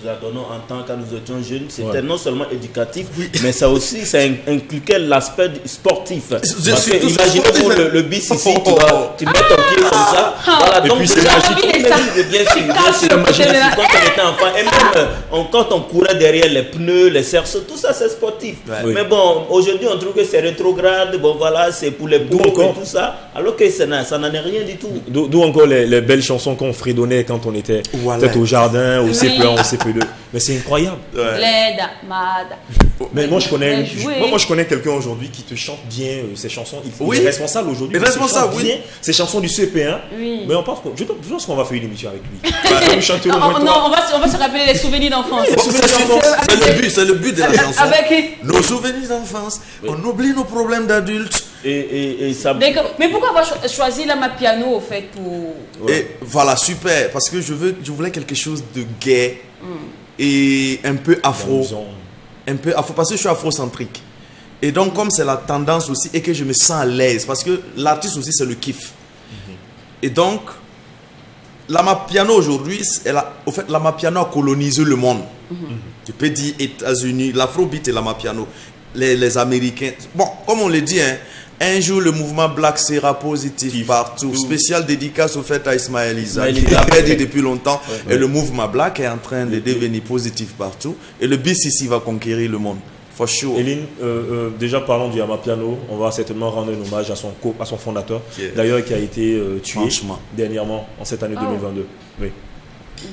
[SPEAKER 2] adonnons en tant que nous étions jeunes, c'était non seulement éducatif, mais ça aussi, ça inculquait l'aspect sportif. Parce que imaginez-vous le BCC, tu mets ton pied comme ça. Voilà,
[SPEAKER 3] et
[SPEAKER 2] donc
[SPEAKER 3] puis c'est
[SPEAKER 2] bien sûr, quand on était enfant, et même quand on courait derrière les pneus, les cerceaux, tout ça c'est sportif.
[SPEAKER 3] Ouais.
[SPEAKER 2] Mais bon, aujourd'hui on trouve que c'est rétrograde, bon voilà, c'est pour les bourgs et tout ça, alors que ça n'en est rien du tout.
[SPEAKER 3] D'où encore les belles chansons qu'on fredonnait quand on était peut-être au jardin, au CP1, au CP2. Mais c'est incroyable.
[SPEAKER 1] Leda, Mada.
[SPEAKER 3] Mais moi je connais quelqu'un aujourd'hui qui te chante bien ses chansons. Il est responsable aujourd'hui.
[SPEAKER 7] Il est responsable,
[SPEAKER 3] bien ses chansons du CP1.
[SPEAKER 1] Oui.
[SPEAKER 3] Mais je pense qu'on va faire une émission avec lui.
[SPEAKER 1] Non, on va se rappeler les souvenirs d'enfance.
[SPEAKER 7] C'est le but de la chanson.
[SPEAKER 1] Avec...
[SPEAKER 7] Nos souvenirs d'enfance, on oublie nos problèmes d'adultes.
[SPEAKER 2] Et ça...
[SPEAKER 1] D'accord. Mais pourquoi avoir choisi la piano au fait pour...
[SPEAKER 7] Et voilà, super, parce que je voulais quelque chose de gai et un peu afro. Parce que je suis afrocentrique. Et donc, comme c'est la tendance aussi, et que je me sens à l'aise, parce que l'artiste aussi, c'est le kiff. Et donc, l'amapiano aujourd'hui, l'amapiano a colonisé le monde. Tu peux dire États-Unis, l'afrobeat et l'amapiano, les Américains. Bon, comme on le dit, un jour le mouvement Black sera positif partout. Spécial dédicace au fait à Ismaël Isaac. Il l'avait dit depuis longtemps. Et le mouvement Black est en train de devenir positif partout. Et le BCC va conquérir le monde. For sure.
[SPEAKER 3] Eline, déjà parlons du Amapiano, on va certainement rendre un hommage à son fondateur, d'ailleurs qui a été tué dernièrement en cette année 2022. Oui.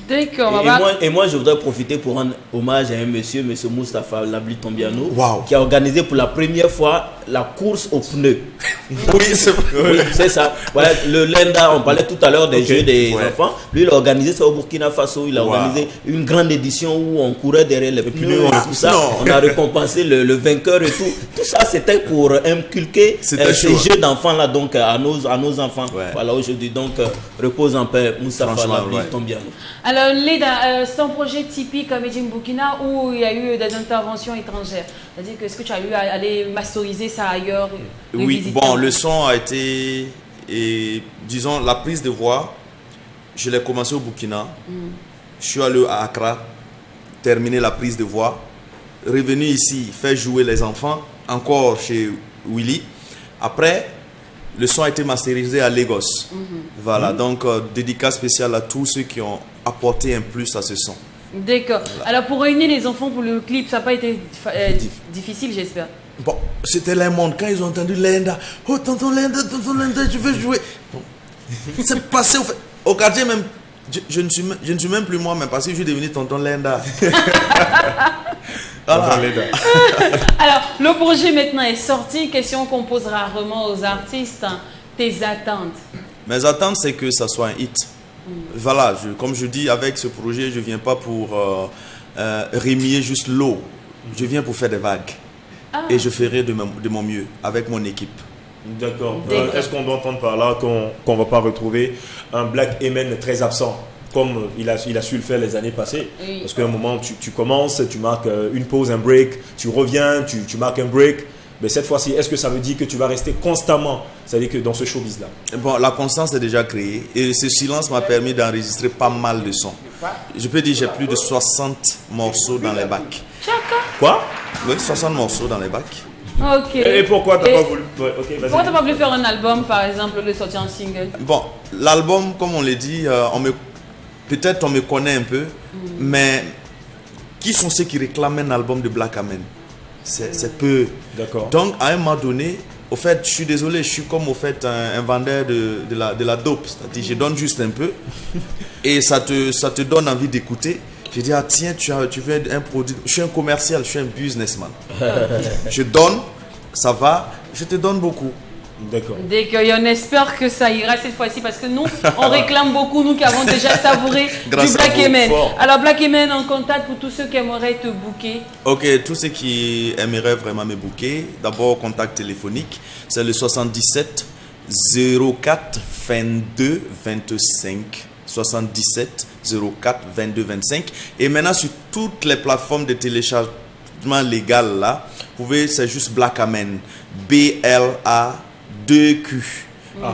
[SPEAKER 1] D'accord.
[SPEAKER 2] Et moi, je voudrais profiter pour rendre hommage à un monsieur Moustapha Labli Tombiano,
[SPEAKER 7] wow,
[SPEAKER 2] qui a organisé pour la première fois la course aux pneus.
[SPEAKER 7] Oui,
[SPEAKER 2] c'est ça. Voilà, le Lenda, on parlait tout à l'heure des jeux des enfants. Lui, il a organisé ça au Burkina Faso. Il a organisé une grande édition où on courait derrière les pneus et tout ça. On a récompensé le vainqueur et tout. Tout ça, c'était pour inculquer ces jeux d'enfants-là donc, à nos enfants. Voilà, aujourd'hui, donc, repose en paix, Moustapha Labli Tombiano.
[SPEAKER 1] Alors, Leda, c'est un projet typique Made in Burkina où il y a eu des interventions étrangères. C'est-à-dire que est-ce que tu as eu à aller masteriser ça ailleurs?
[SPEAKER 7] Oui, bon, le son a été, disons, la prise de voix, je l'ai commencé au Burkina. Je suis allé à Accra, terminer la prise de voix, revenu ici, faire jouer les enfants, encore chez Willy. Après, le son a été masterisé à Lagos. Voilà, donc dédicace spéciale à tous ceux qui ont apporté un plus à ce son.
[SPEAKER 1] D'accord. Voilà. Alors pour réunir les enfants pour le clip, ça n'a pas été difficile, j'espère.
[SPEAKER 7] Bon, c'était les mondes. Quand ils ont entendu Lenda, oh tonton Lenda, je veux jouer. Bon. C'est passé au quartier même. Je ne suis même plus moi-même parce que je suis devenu tonton Lenda. Voilà.
[SPEAKER 1] Alors, le projet maintenant est sorti. Question qu'on pose rarement aux artistes. Tes attentes?
[SPEAKER 7] Mes attentes, c'est que ça soit un hit. Voilà, comme je dis, avec ce projet, je ne viens pas pour remuer juste l'eau. Je viens pour faire des vagues. Et je ferai de mon mieux avec mon équipe.
[SPEAKER 3] D'accord. Est-ce qu'on doit entendre par là qu'on ne va pas retrouver un Black Amen très absent comme il a su le faire les années passées? Parce qu'à un moment, tu commences, tu marques une pause, un break, tu reviens, tu marques un break. Mais cette fois-ci, est-ce que ça veut dire que tu vas rester constamment, c'est-à-dire que dans ce showbiz-là?
[SPEAKER 7] Bon, la constance est déjà créée et ce silence m'a permis d'enregistrer pas mal de sons. Je peux dire que j'ai plus de 60 morceaux dans les bacs.
[SPEAKER 3] Quoi?
[SPEAKER 7] Oui, 60 morceaux dans les bacs.
[SPEAKER 1] Ok.
[SPEAKER 3] Et pourquoi tu n'as pas voulu
[SPEAKER 1] pourquoi tu n'as pas voulu faire un album, par exemple, le sortir en single?
[SPEAKER 7] Bon, l'album, comme on l'a dit, peut-être on me connaît un peu, mais qui sont ceux qui réclament un album de Black Amen? C'est peu.
[SPEAKER 3] D'accord.
[SPEAKER 7] Donc, à un moment donné, au fait, je suis désolé, je suis comme au fait un vendeur de la dope. C'est-à-dire, je donne juste un peu et ça te donne envie d'écouter. Je dis, ah tiens, tu veux un produit. Je suis un commercial, je suis un businessman. Je donne, ça va, je te donne beaucoup.
[SPEAKER 3] D'accord.
[SPEAKER 1] Et on espère que ça ira cette fois-ci parce que nous, on réclame beaucoup, nous qui avons déjà savouré du Black Amen. Alors Black Amen, on contacte pour tous ceux qui aimeraient te booker.
[SPEAKER 7] Ok, tous ceux qui aimeraient vraiment me booker, d'abord contact téléphonique, c'est le 77 04 22 25 77 04 22 25. Et maintenant, sur toutes les plateformes de téléchargement légal, là, vous pouvez, c'est juste Black Amen. BLA2Q.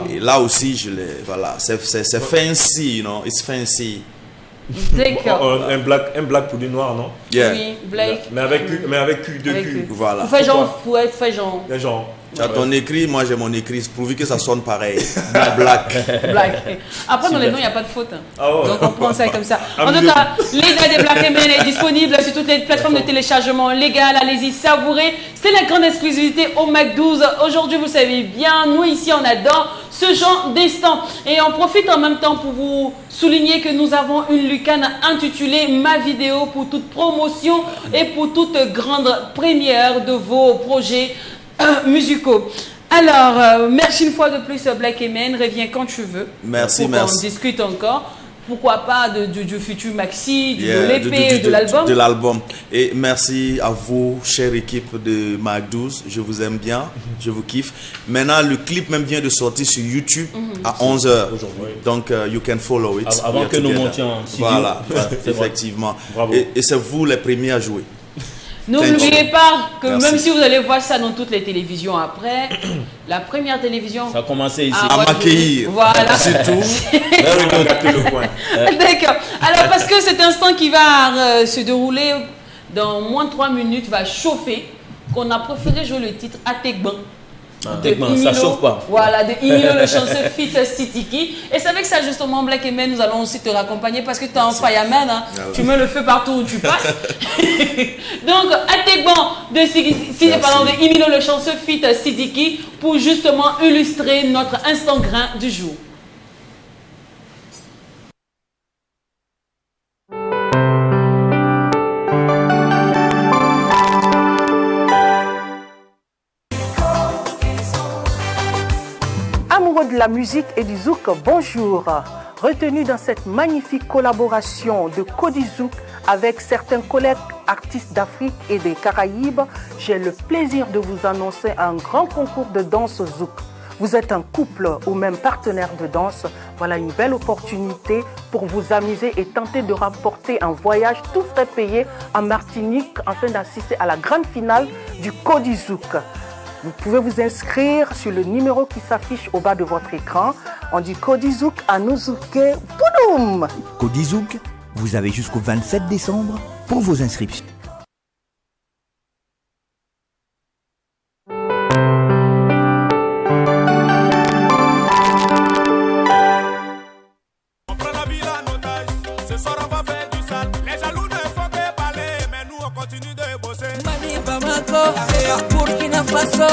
[SPEAKER 7] Et là aussi, voilà, c'est fancy, you know, it's fancy.
[SPEAKER 1] D'accord.
[SPEAKER 3] Un black pour du noir, non?
[SPEAKER 7] Yeah.
[SPEAKER 1] Oui, Blake.
[SPEAKER 3] Mais avec Q, deux Q.
[SPEAKER 7] Voilà.
[SPEAKER 1] Fais genre, fais genre.
[SPEAKER 3] Tu
[SPEAKER 7] as ton écrit, moi j'ai mon écrit, pourvu que ça sonne pareil. Black.
[SPEAKER 1] Après, dans les noms, il n'y a pas de faute.
[SPEAKER 3] Ah ouais.
[SPEAKER 1] Donc, on prend ça comme ça. En tout cas, l'idée des Black Amen est disponible sur toutes les plateformes de téléchargement légal. Allez-y, savourez. C'est la grande exclusivité au Mac 12. Aujourd'hui, vous savez bien, nous ici, on adore ce genre d'instant. Et on profite en même temps pour vous souligner que nous avons une lucane intitulée Ma vidéo pour toute promotion et pour toute grande première de vos projets musicaux. Alors, merci une fois de plus, Black Amen. Reviens quand tu veux.
[SPEAKER 7] Merci.
[SPEAKER 1] On discute encore. Pourquoi pas du futur maxi, de l'EP, de l'album.
[SPEAKER 7] De l'album. Et merci à vous, chère équipe de Mac 12. Je vous aime bien, je vous kiffe. Maintenant, le clip même vient de sortir sur YouTube à 11h. Donc, you can follow it.
[SPEAKER 2] Avant que nous montions en studio.
[SPEAKER 7] Voilà, effectivement. Et c'est vous les premiers à jouer.
[SPEAKER 1] N'oubliez pas que
[SPEAKER 7] Merci.
[SPEAKER 1] même si vous allez voir ça dans toutes les télévisions après, la première télévision...
[SPEAKER 2] Ça a commencé ici.
[SPEAKER 7] À m'accueillir.
[SPEAKER 1] Voilà.
[SPEAKER 7] C'est tout.
[SPEAKER 1] D'accord. Alors, parce que cet instant qui va se dérouler dans moins de 3 minutes va chauffer, qu'on a préféré jouer le titre Atekban.
[SPEAKER 2] Ça chauffe pas.
[SPEAKER 1] Voilà, de Imilo le chanceux Fit Sitiki. Et c'est avec ça justement, Black Amen, nous allons aussi te raccompagner parce que tu es en fireman, hein. Tu mets le feu partout où tu passes. Donc, Atekban de Imilo le chanceux Fit Sitiki pour justement illustrer notre instant grain du jour.
[SPEAKER 8] Amoureux de la musique et du zouk, bonjour. Retenu dans cette magnifique collaboration de Cody Zouk avec certains collègues artistes d'Afrique et des Caraïbes, j'ai le plaisir de vous annoncer un grand concours de danse zouk. Vous êtes un couple ou même partenaire de danse, voilà une belle opportunité pour vous amuser et tenter de remporter un voyage tout frais payé en Martinique afin d'assister à la grande finale du Cody Zouk. Vous pouvez vous inscrire sur le numéro qui s'affiche au bas de votre écran. On dit Cody Zouk à Nouzouké Poudoum.
[SPEAKER 9] Cody Zouk, vous avez jusqu'au 27 décembre pour vos inscriptions.
[SPEAKER 10] Burkina Faso,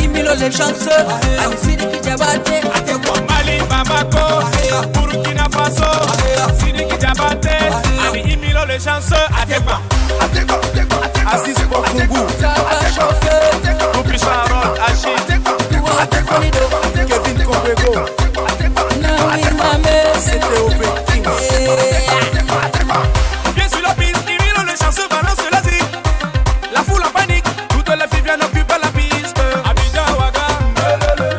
[SPEAKER 10] Imilo les chanceux, Sidiki Diabaté, Mali Bamako, Burkina Faso, Sidiki Diabaté, Imilo les chanceux, Assis Bokungu, Kopi Sharon, Achi, Kevin Kobego, Nawi Mame, c'était au Pékin. Viens sur la piste, Imilo les chanceux, balance la zik. La foule en panique, toutes les filles viennent occuper la piste. Abidjan, Ouaga,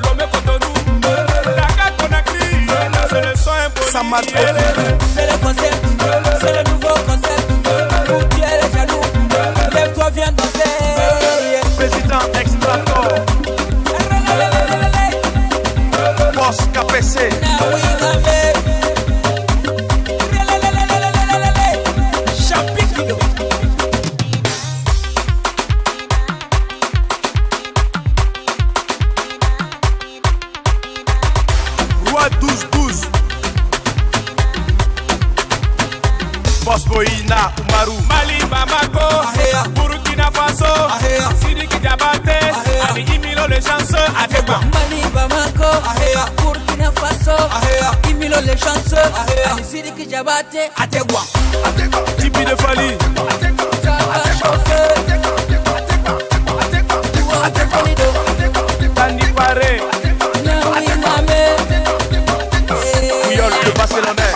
[SPEAKER 10] Lomé, Cotonou, Dakar, Conakry, c'est le son imposé. C'est le concept, c'est le nouveau concept. Où tu es les jaloux, lève-toi, viens danser. Président Extrator, Boss KPC. Chapitre. Roi 12-12. Boss Boina, Umaru. Mali, Bamako, Burkina Faso, Sidiki Diabaté, Ali Imilo les chanceux, Atekwa. Mali, Bamako, Burkina Faso, Imilo les chanceux, Ali Sidiki Diabaté, Atekwa. Tipi de Fali. Tandi Paré. Fouillol de Barcelone.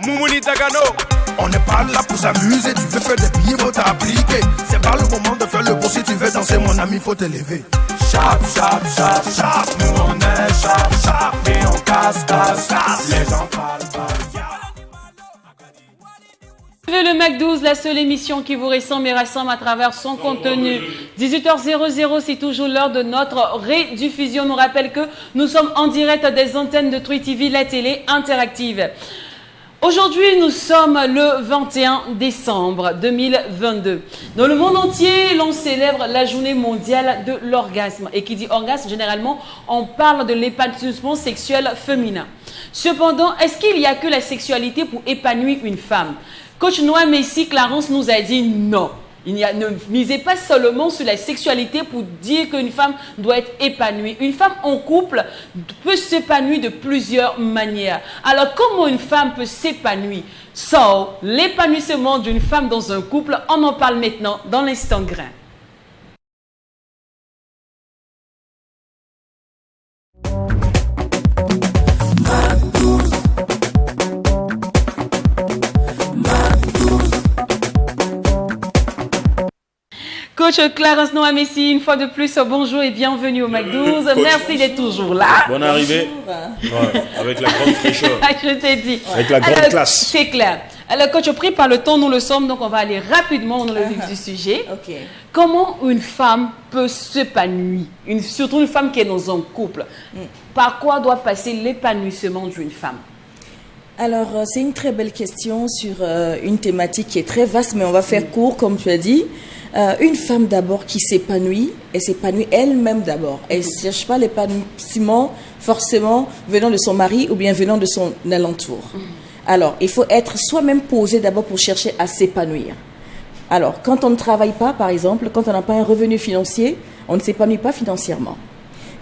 [SPEAKER 10] Moumouni Dagano.
[SPEAKER 5] On n'est pas là pour s'amuser, tu veux faire des billets, faut t'appliquer. C'est pas le moment de faire le beau, si tu veux danser mon ami, faut te lever. Sharp, sharp, sharp, sharp. Nous on est sharp, sharp. Et on casse, casse, casse. Les gens parlent, parlent.
[SPEAKER 1] Le Mac12, la seule émission qui vous ressemble et rassemble à travers son contenu. 18h00, c'est toujours l'heure de notre rediffusion. On nous rappelle que nous sommes en direct des antennes de True TV, la télé interactive. Aujourd'hui, nous sommes le 21 décembre 2022. Dans le monde entier, l'on célèbre la journée mondiale de l'orgasme. Et qui dit orgasme, généralement, on parle de l'épanouissement sexuel féminin. Cependant, est-ce qu'il n'y a que la sexualité pour épanouir une femme? Coach Noah Messi, Clarence nous a dit non. Ne misez pas seulement sur la sexualité pour dire qu'une femme doit être épanouie. Une femme en couple peut s'épanouir de plusieurs manières. Alors, comment une femme peut s'épanouir? L'épanouissement d'une femme dans un couple, on en parle maintenant dans l'instant grain. Coach Clarence Noah Messi, une fois de plus, bonjour et bienvenue au Mac12. Merci d'être toujours là.
[SPEAKER 3] Bonne arrivée. Ouais, avec la grande fraîcheur.
[SPEAKER 1] Je t'ai dit.
[SPEAKER 3] Avec la grande classe.
[SPEAKER 1] C'est clair. Alors, coach, pris par le temps, nous le sommes, donc on va aller rapidement dans le vif du sujet.
[SPEAKER 11] Ok.
[SPEAKER 1] Comment une femme peut s'épanouir, surtout une femme qui est dans un couple? Par quoi doit passer l'épanouissement d'une femme?
[SPEAKER 11] Alors, c'est une très belle question sur une thématique qui est très vaste, mais on va faire court, comme tu as dit. Une femme d'abord qui s'épanouit, elle s'épanouit elle-même d'abord. Elle ne cherche pas l'épanouissement forcément venant de son mari ou bien venant de son alentour. Alors, il faut être soi-même posé d'abord pour chercher à s'épanouir. Alors, quand on ne travaille pas, par exemple, quand on n'a pas un revenu financier, on ne s'épanouit pas financièrement.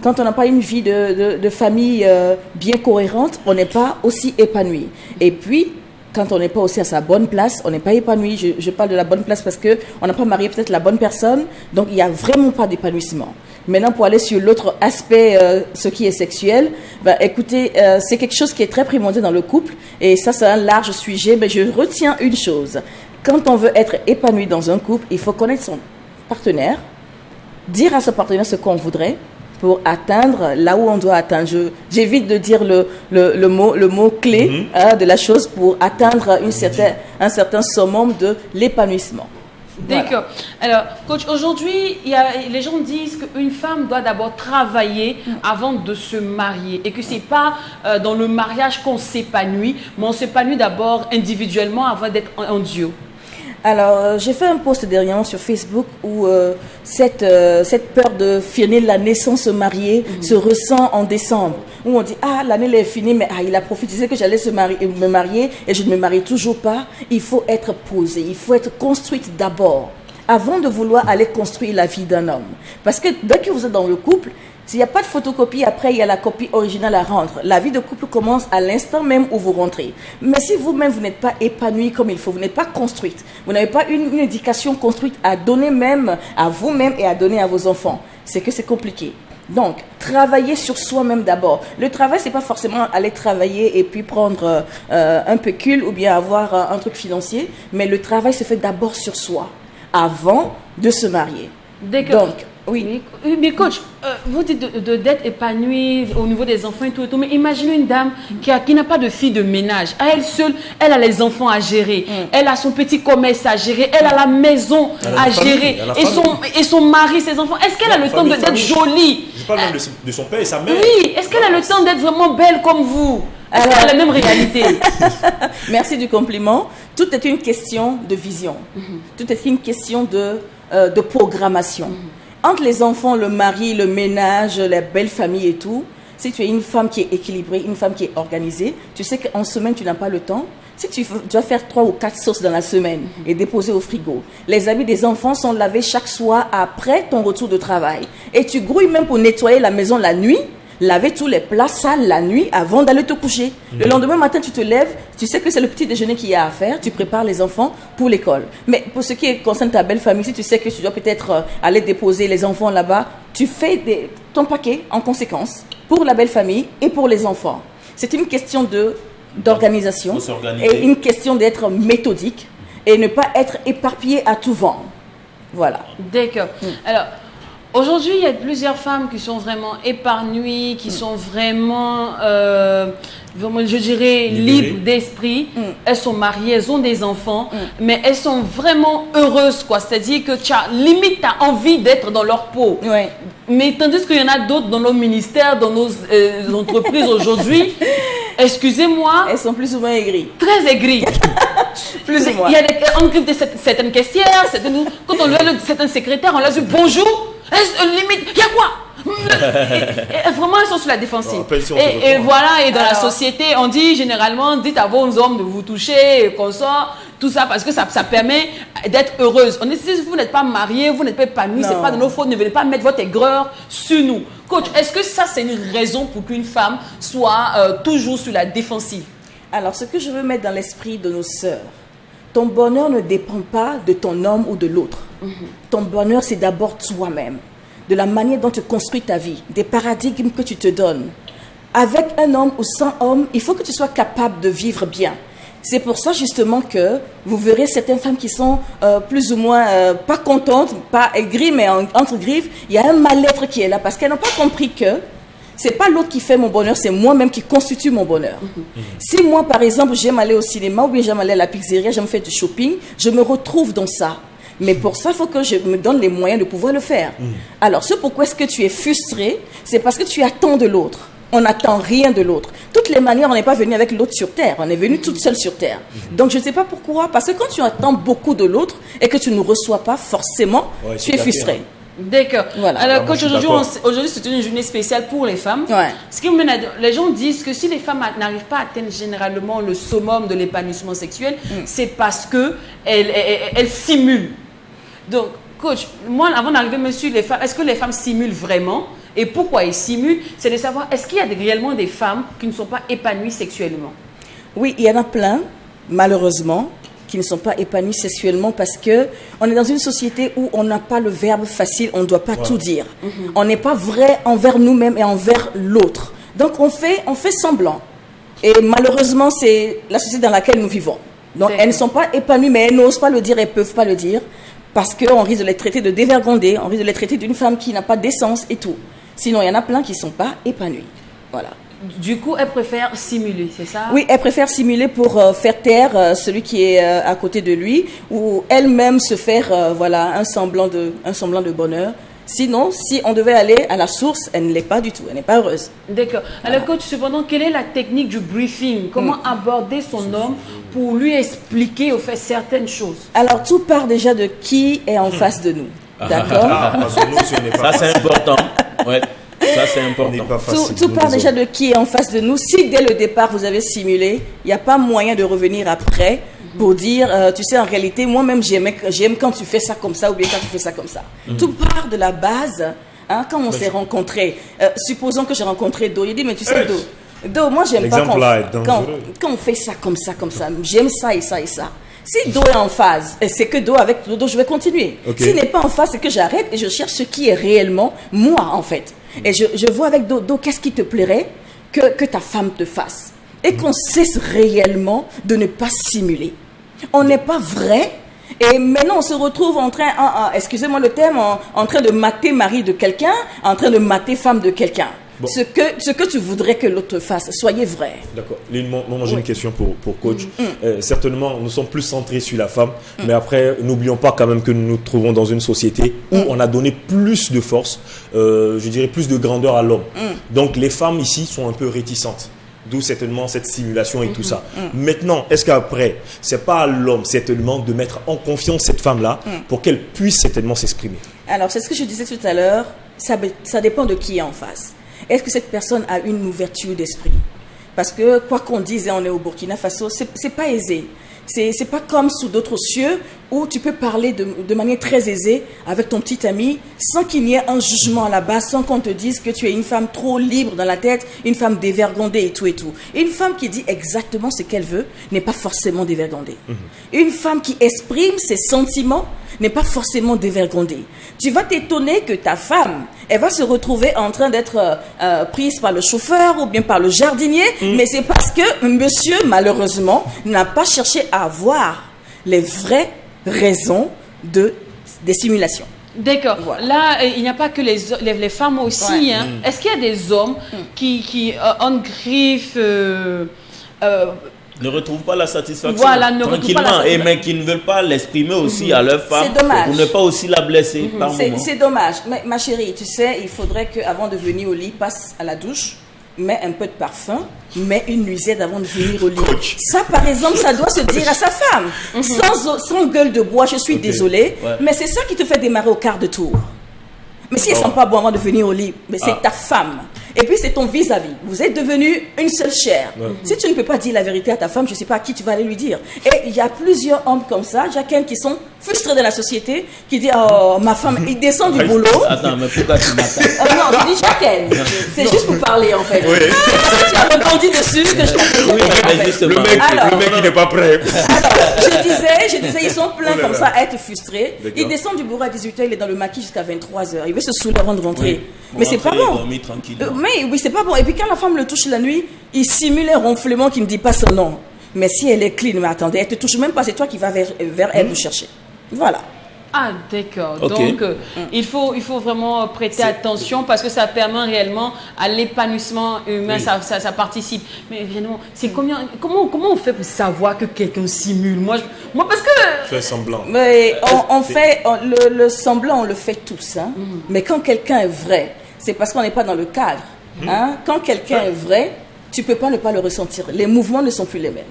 [SPEAKER 11] Quand on n'a pas une vie de famille bien cohérente, on n'est pas aussi épanoui. Et puis, quand on n'est pas aussi à sa bonne place, on n'est pas épanoui. Je parle de la bonne place parce qu'on n'a pas marié peut-être la bonne personne, donc il n'y a vraiment pas d'épanouissement. Maintenant, pour aller sur l'autre aspect, ce qui est sexuel, écoutez, c'est quelque chose qui est très primordial dans le couple, et ça c'est un large sujet, mais je retiens une chose. Quand on veut être épanoui dans un couple, il faut connaître son partenaire, dire à son partenaire ce qu'on voudrait, pour atteindre là où on doit atteindre. J'évite de dire le mot clé de la chose pour atteindre un certain summum de l'épanouissement.
[SPEAKER 1] D'accord. Voilà. Alors, coach, aujourd'hui, les gens disent qu'une femme doit d'abord travailler avant de se marier et que ce n'est pas dans le mariage qu'on s'épanouit, mais on s'épanouit d'abord individuellement avant d'être en duo.
[SPEAKER 11] Alors, j'ai fait un post dernièrement sur Facebook où cette peur de finir l'année sans se marier se ressent en décembre. Où on dit, l'année est finie, mais il a prophétisé que j'allais me marier et je ne me marie toujours pas. Il faut être posé, il faut être construite d'abord, avant de vouloir aller construire la vie d'un homme. Parce que dès que vous êtes dans le couple, s'il n'y a pas de photocopie, après il y a la copie originale à rendre. La vie de couple commence à l'instant même où vous rentrez. Mais si vous-même, vous n'êtes pas épanoui comme il faut, vous n'êtes pas construite, vous n'avez pas une éducation construite à donner même à vous-même et à donner à vos enfants, c'est que c'est compliqué. Donc, travailler sur soi-même d'abord. Le travail, c'est pas forcément aller travailler et puis prendre un pécule ou bien avoir un truc financier, mais le travail se fait d'abord sur soi, avant de se marier. Donc, oui.
[SPEAKER 1] Mais coach, vous dites d'être épanoui au niveau des enfants et tout, mais imaginez une dame qui n'a pas de fille de ménage. À elle seule, elle a les enfants à gérer. Elle a son petit commerce à gérer. Elle a la maison à gérer. Et son mari, ses enfants. Est-ce qu'elle a le temps d'être jolie?
[SPEAKER 3] Je parle même de son père et sa mère.
[SPEAKER 1] Oui, est-ce qu'elle a le temps d'être vraiment belle comme vous? Elle a la même réalité.
[SPEAKER 11] Merci du compliment. Tout est une question de vision. Tout est une question de programmation. Entre les enfants, le mari, le ménage, la belle famille et tout, si tu es une femme qui est équilibrée, une femme qui est organisée, tu sais qu'en semaine, tu n'as pas le temps. Si tu dois faire 3 ou 4 sauces dans la semaine et déposer au frigo, les habits des enfants sont lavés chaque soir après ton retour de travail. Et tu grouilles même pour nettoyer la maison la nuit, laver tous les plats sales la nuit avant d'aller te coucher. Le lendemain matin, tu te lèves, tu sais que c'est le petit déjeuner qu'il y a à faire, tu prépares les enfants pour l'école. Mais pour ce qui concerne ta belle famille, si tu sais que tu dois peut-être aller déposer les enfants là-bas, tu fais ton paquet en conséquence pour la belle famille et pour les enfants. C'est une question d'organisation et une question d'être méthodique et ne pas être éparpillé à tout vent. Voilà.
[SPEAKER 1] D'accord. Alors, Aujourd'hui, il y a plusieurs femmes qui sont vraiment épanouies, qui sont vraiment, je dirais, libres d'esprit. Elles sont mariées, elles ont des enfants, mais elles sont vraiment heureuses, quoi. C'est-à-dire que limite, tu as envie d'être dans leur peau.
[SPEAKER 11] Ouais.
[SPEAKER 1] Mais tandis qu'il y en a d'autres dans nos ministères, dans nos entreprises aujourd'hui, excusez-moi.
[SPEAKER 11] Elles sont plus ou moins aigries.
[SPEAKER 1] Très aigries.
[SPEAKER 11] Plus ou moins.
[SPEAKER 1] Il y a on griffe de certaines caissières, quand on voit certains secrétaires, on leur dit bonjour. Limite, il y a quoi? Vraiment, elles sont sur la défensive. Et voilà, et dans la société, on dit généralement, dites à vos hommes de vous toucher, qu'on sort, tout ça, parce que ça permet d'être heureuse. On est, si vous n'êtes pas marié, vous n'êtes pas épanoui, c'est pas de nos fautes, ne venez pas mettre votre aigreur sur nous. Coach, est-ce que ça, c'est une raison pour qu'une femme soit toujours sur la défensive?
[SPEAKER 11] Alors, ce que je veux mettre dans l'esprit de nos sœurs, ton bonheur ne dépend pas de ton homme ou de l'autre. Ton bonheur, c'est d'abord toi-même, de la manière dont tu construis ta vie, des paradigmes que tu te donnes. Avec un homme ou sans homme, il faut que tu sois capable de vivre bien. C'est pour ça justement que vous verrez certaines femmes qui sont plus ou moins pas contentes, pas aigries, mais entre griffes. Il y a un mal-être qui est là parce qu'elles n'ont pas compris que c'est pas l'autre qui fait mon bonheur, c'est moi-même qui constitue mon bonheur. Si moi, par exemple, j'aime aller au cinéma ou bien j'aime aller à la pizzeria, j'aime faire du shopping, je me retrouve dans ça. Mais pour ça, il faut que je me donne les moyens de pouvoir le faire. Alors, ce pourquoi est-ce que tu es frustré, c'est parce que tu attends de l'autre. On n'attend rien de l'autre. Toutes les manières, on n'est pas venu avec l'autre sur Terre. On est venu toute seule sur Terre. Donc, je ne sais pas pourquoi. Parce que quand tu attends beaucoup de l'autre et que tu ne reçois pas forcément, tu es frustré.
[SPEAKER 1] D'accord.
[SPEAKER 11] Voilà.
[SPEAKER 1] Alors, coach, aujourd'hui, c'est une journée spéciale pour les femmes.
[SPEAKER 11] Ouais.
[SPEAKER 1] Ce qui mène les gens disent que si les femmes n'arrivent pas à atteindre généralement le summum de l'épanouissement sexuel, c'est parce que elles simulent. Donc, coach, moi, avant d'arriver même sur les femmes, est-ce que les femmes simulent vraiment? Et pourquoi elles simulent? C'est de savoir, est-ce qu'il y a réellement des femmes qui ne sont pas épanouies sexuellement?
[SPEAKER 11] Oui, il y en a plein, malheureusement, qui ne sont pas épanouis sexuellement parce que on est dans une société où on n'a pas le verbe facile, on ne doit pas tout dire. On n'est pas vrai envers nous-mêmes et envers l'autre. Donc on fait semblant. Et malheureusement, c'est la société dans laquelle nous vivons. Donc elles ne sont pas épanouies, mais elles n'osent pas le dire, elles ne peuvent pas le dire parce qu'on risque de les traiter de dévergondées, on risque de les traiter d'une femme qui n'a pas d'essence et tout. Sinon, il y en a plein qui ne sont pas épanouis. Voilà.
[SPEAKER 1] Du coup, elle préfère simuler, c'est ça?
[SPEAKER 11] Oui, elle préfère simuler pour faire taire celui qui est à côté de lui ou elle-même se faire un semblant de bonheur. Sinon, si on devait aller à la source, elle ne l'est pas du tout, elle n'est pas heureuse.
[SPEAKER 1] D'accord. Alors, coach, cependant, quelle est la technique du briefing? Comment aborder son homme pour lui expliquer au fait certaines choses?
[SPEAKER 11] Alors, tout part déjà de qui est en face de nous. D'accord?
[SPEAKER 2] Ça, c'est important. Ouais. Ça, c'est important.
[SPEAKER 11] Tout part déjà de qui est en face de nous. Si dès le départ, vous avez simulé, il n'y a pas moyen de revenir après pour dire, tu sais, en réalité, moi-même, j'aime quand tu fais ça comme ça ou bien quand tu fais ça comme ça. Tout part de la base. Hein, quand on s'est rencontrés, supposons que j'ai rencontré Do, il dit, mais tu sais, Do, moi, j'aime pas quand on fait ça comme ça, j'aime ça et ça et ça. Si Do est en phase, c'est que Do, avec Do, je vais continuer. Okay. S'il n'est pas en phase, c'est que j'arrête et je cherche ce qui est réellement moi, en fait. Et je vois avec Do, qu'est-ce qui te plairait que ta femme te fasse. Et qu'on cesse réellement de ne pas simuler. On n'est pas vrai. Et maintenant, on se retrouve en train, excusez-moi le terme, en train de mater mari de quelqu'un, en train de mater femme de quelqu'un. Bon. Ce que tu voudrais que l'autre fasse, soyez vrai.
[SPEAKER 3] D'accord. Lynn, moi j'ai une question pour coach. Certainement, nous sommes plus centrés sur la femme, mais après, n'oublions pas quand même que nous nous trouvons dans une société où on a donné plus de force, je dirais plus de grandeur à l'homme. Donc les femmes ici sont un peu réticentes. D'où certainement cette stimulation et tout ça. Maintenant, est-ce qu'après, c'est pas à l'homme certainement de mettre en confiance cette femme-là pour qu'elle puisse certainement s'exprimer? Alors,
[SPEAKER 11] c'est ce que je disais tout à l'heure, ça dépend de qui est en face. Est-ce que cette personne a une ouverture d'esprit? Parce que, quoi qu'on dise, on est au Burkina Faso, c'est pas aisé. C'est pas comme sous d'autres cieux où tu peux parler de manière très aisée avec ton petit ami sans qu'il y ait un jugement à la base, sans qu'on te dise que tu es une femme trop libre dans la tête, une femme dévergondée et tout et tout. Et une femme qui dit exactement ce qu'elle veut n'est pas forcément dévergondée. Une femme qui exprime ses sentiments n'est pas forcément dévergondée. Tu vas t'étonner que ta femme, elle va se retrouver en train d'être prise par le chauffeur ou bien par le jardinier, mais c'est parce que monsieur, malheureusement, n'a pas cherché à avoir les vraies raisons des simulations.
[SPEAKER 1] D'accord.
[SPEAKER 11] Voilà.
[SPEAKER 1] Là, il n'y a pas que les femmes aussi.
[SPEAKER 11] Ouais.
[SPEAKER 1] Hein. Est-ce qu'il y a des hommes qui en griffe
[SPEAKER 2] ne retrouvent pas la satisfaction
[SPEAKER 1] Voilà, ne retrouvent pas la
[SPEAKER 2] tranquillement,
[SPEAKER 1] satisfaction.
[SPEAKER 2] mais qui ne veulent pas l'exprimer aussi à leur femme
[SPEAKER 11] C'est dommage.
[SPEAKER 2] pour ne pas aussi la blesser par moment.
[SPEAKER 11] C'est dommage. Mais ma chérie, tu sais, il faudrait qu'avant de venir au lit, passe à la douche, mets un peu de parfum, mets une nuisette avant de venir au lit. Ça, par exemple, ça doit se dire à sa femme. Sans gueule de bois, je suis désolée, mais c'est ça qui te fait démarrer au quart de tour. Mais si elle ne sent pas bon avant de venir au lit, mais c'est ta femme. Et puis c'est ton vis-à-vis. Vous êtes devenus une seule chair. Si tu ne peux pas dire la vérité à ta femme, je ne sais pas à qui tu vas aller lui dire. Et il y a plusieurs hommes comme ça, Jacqueline, qui sont frustrés de la société, qui disent oh ma femme, il descend du boulot.
[SPEAKER 2] Attends, mais pourquoi tu m'attaques?
[SPEAKER 11] Non, je dis Jacqueline. C'est juste pour parler en fait. C'est parce que tu as rebondi dessus que je t'appelle.
[SPEAKER 2] Oui, mais justement.
[SPEAKER 3] Le mec il n'est pas prêt.
[SPEAKER 11] Alors, je disais, ils sont pleins comme ça à être frustrés. Il descend du bureau à 18h, il est dans le maquis jusqu'à 23h. Il veut se saouler avant de rentrer. Mais c'est pas bon. Mais oui, c'est pas bon. Et puis quand la femme le touche la nuit, il simule un ronflement qui ne dit pas son nom. Mais si elle est clean, mais attendez, elle te touche même pas, c'est toi qui vas vers elle pour chercher. Voilà.
[SPEAKER 1] Ah, d'accord.
[SPEAKER 2] Okay.
[SPEAKER 1] Donc, il faut vraiment prêter attention parce que ça permet réellement à l'épanouissement humain, ça participe. Mais réellement, c'est comment on fait pour savoir que quelqu'un simule? Moi, parce que...
[SPEAKER 3] Fais semblant.
[SPEAKER 11] Mais le semblant, on le fait tous. Hein. Mais quand quelqu'un est vrai, c'est parce qu'on n'est pas dans le cadre. Hein. Quand quelqu'un est vrai, tu ne peux pas ne pas le ressentir. Les mouvements ne sont plus les mêmes.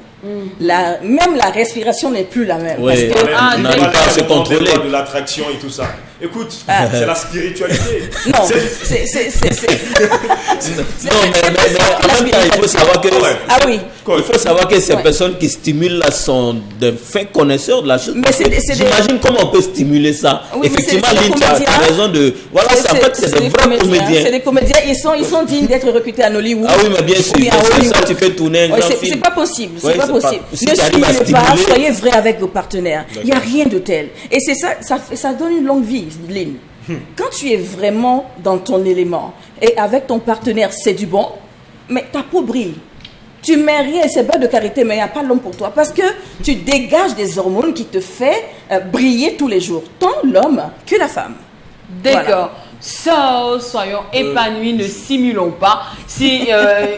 [SPEAKER 11] Même la respiration n'est plus la même.
[SPEAKER 2] Oui.
[SPEAKER 11] Parce que,
[SPEAKER 2] on n'arrive pas à se contrôler.
[SPEAKER 3] De l'attraction et tout ça. Écoute, c'est la spiritualité.
[SPEAKER 11] Non,
[SPEAKER 2] Non, mais en même temps, il faut savoir que,
[SPEAKER 11] ah oui.
[SPEAKER 2] il faut savoir que ces personnes qui stimulent là sont des fins connaisseurs de la chose. J'imagine comment on peut stimuler ça.
[SPEAKER 11] Oui,
[SPEAKER 2] effectivement, Lynn, tu as raison de... Voilà, en fait, c'est des vrais comédiens.
[SPEAKER 11] C'est des comédiens, ils sont dignes d'être recrutés à Hollywood.
[SPEAKER 2] Ah oui, mais bien sûr, ça, tu fais tourner un grand film.
[SPEAKER 11] C'est pas possible,
[SPEAKER 2] Ouais,
[SPEAKER 11] c'est pas possible.
[SPEAKER 2] Si
[SPEAKER 11] Ne
[SPEAKER 2] tu arrives à
[SPEAKER 11] simulez pas,
[SPEAKER 2] stimuler-
[SPEAKER 11] soyez vrai avec vos partenaires. Il n'y a rien de tel. Et c'est ça donne une longue vie, Lynn. Quand tu es vraiment dans ton élément et avec ton partenaire, c'est du bon, mais ta peau brille. Tu mets rien, c'est beurre de karité, mais il n'y a pas l'homme pour toi. Parce que tu dégages des hormones qui te font briller tous les jours. Tant l'homme que la femme.
[SPEAKER 1] D'accord.
[SPEAKER 11] Voilà.
[SPEAKER 1] Soyons épanouis, ne simulons pas. Si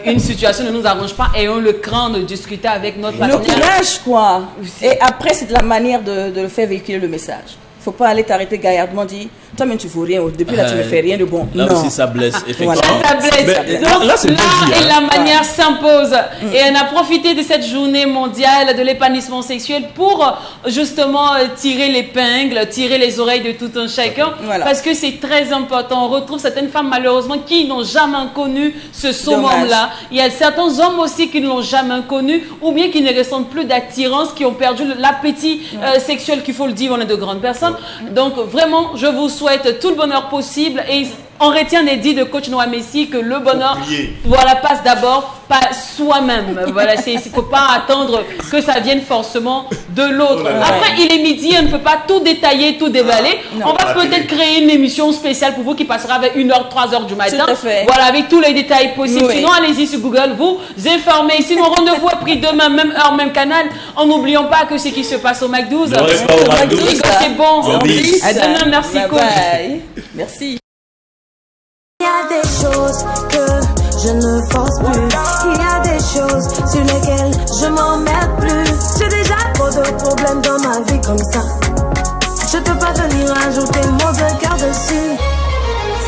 [SPEAKER 1] une situation ne nous arrange pas, ayons le cran de discuter avec notre
[SPEAKER 11] Le
[SPEAKER 1] partenaire.
[SPEAKER 11] courage, quoi. Et après, c'est de la manière de le faire véhiculer le message. Il ne faut pas aller t'arrêter gaillardement, dire toi-même tu ne fais rien. Depuis là, tu ne fais rien de bon.
[SPEAKER 2] Là
[SPEAKER 11] non.
[SPEAKER 2] aussi, ça blesse, effectivement.
[SPEAKER 1] Ça blesse.
[SPEAKER 2] Mais
[SPEAKER 1] Donc,
[SPEAKER 2] là, c'est bien dit,
[SPEAKER 1] et
[SPEAKER 2] hein.
[SPEAKER 1] la manière s'impose. Et on a profité de cette journée mondiale de l'épanouissement sexuel pour justement tirer l'épingle, tirer les oreilles de tout un chacun.
[SPEAKER 11] Voilà.
[SPEAKER 1] Parce que c'est très important. On retrouve certaines femmes, malheureusement, qui n'ont jamais connu ce summum-là. Il y a certains hommes aussi qui ne l'ont jamais connu, ou bien qui ne ressentent plus d'attirance, qui ont perdu l'appétit sexuel, qu'il faut le dire, on est de grandes personnes. Donc, vraiment, je vous souhaite tout le bonheur possible. Et on retient des dits de coach Noah Messi que le bonheur passe d'abord par soi-même. Voilà, il ne faut pas attendre que ça vienne forcément de l'autre. Après, il est midi, on ne peut pas tout détailler, tout déballer. On va peut-être créer une émission spéciale pour vous qui passera avec 1h, 3h du matin.
[SPEAKER 11] Tout à fait.
[SPEAKER 1] Voilà, avec tous les détails possibles.
[SPEAKER 11] Oui.
[SPEAKER 1] Sinon, allez-y sur Google, vous informez. Sinon, rendez-vous est pris demain, même heure, même canal. En n'oublions pas que ce qui se passe au McDo.
[SPEAKER 2] Ne reste pas au McDo.
[SPEAKER 1] C'est bon.
[SPEAKER 2] Zombies.
[SPEAKER 1] À demain, merci
[SPEAKER 11] Bye
[SPEAKER 1] coach.
[SPEAKER 11] bye. Merci.
[SPEAKER 12] Il y a des choses que je ne force plus. Il y a des choses sur lesquelles je m'emmerde plus. J'ai déjà trop de problèmes dans ma vie comme ça. Je peux pas venir ajouter mon cœur dessus.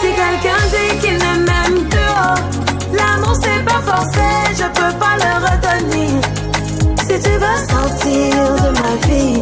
[SPEAKER 12] Si quelqu'un dit qu'il ne m'aime plus, l'amour c'est pas forcé, je peux pas le retenir. Si tu veux sortir de ma vie,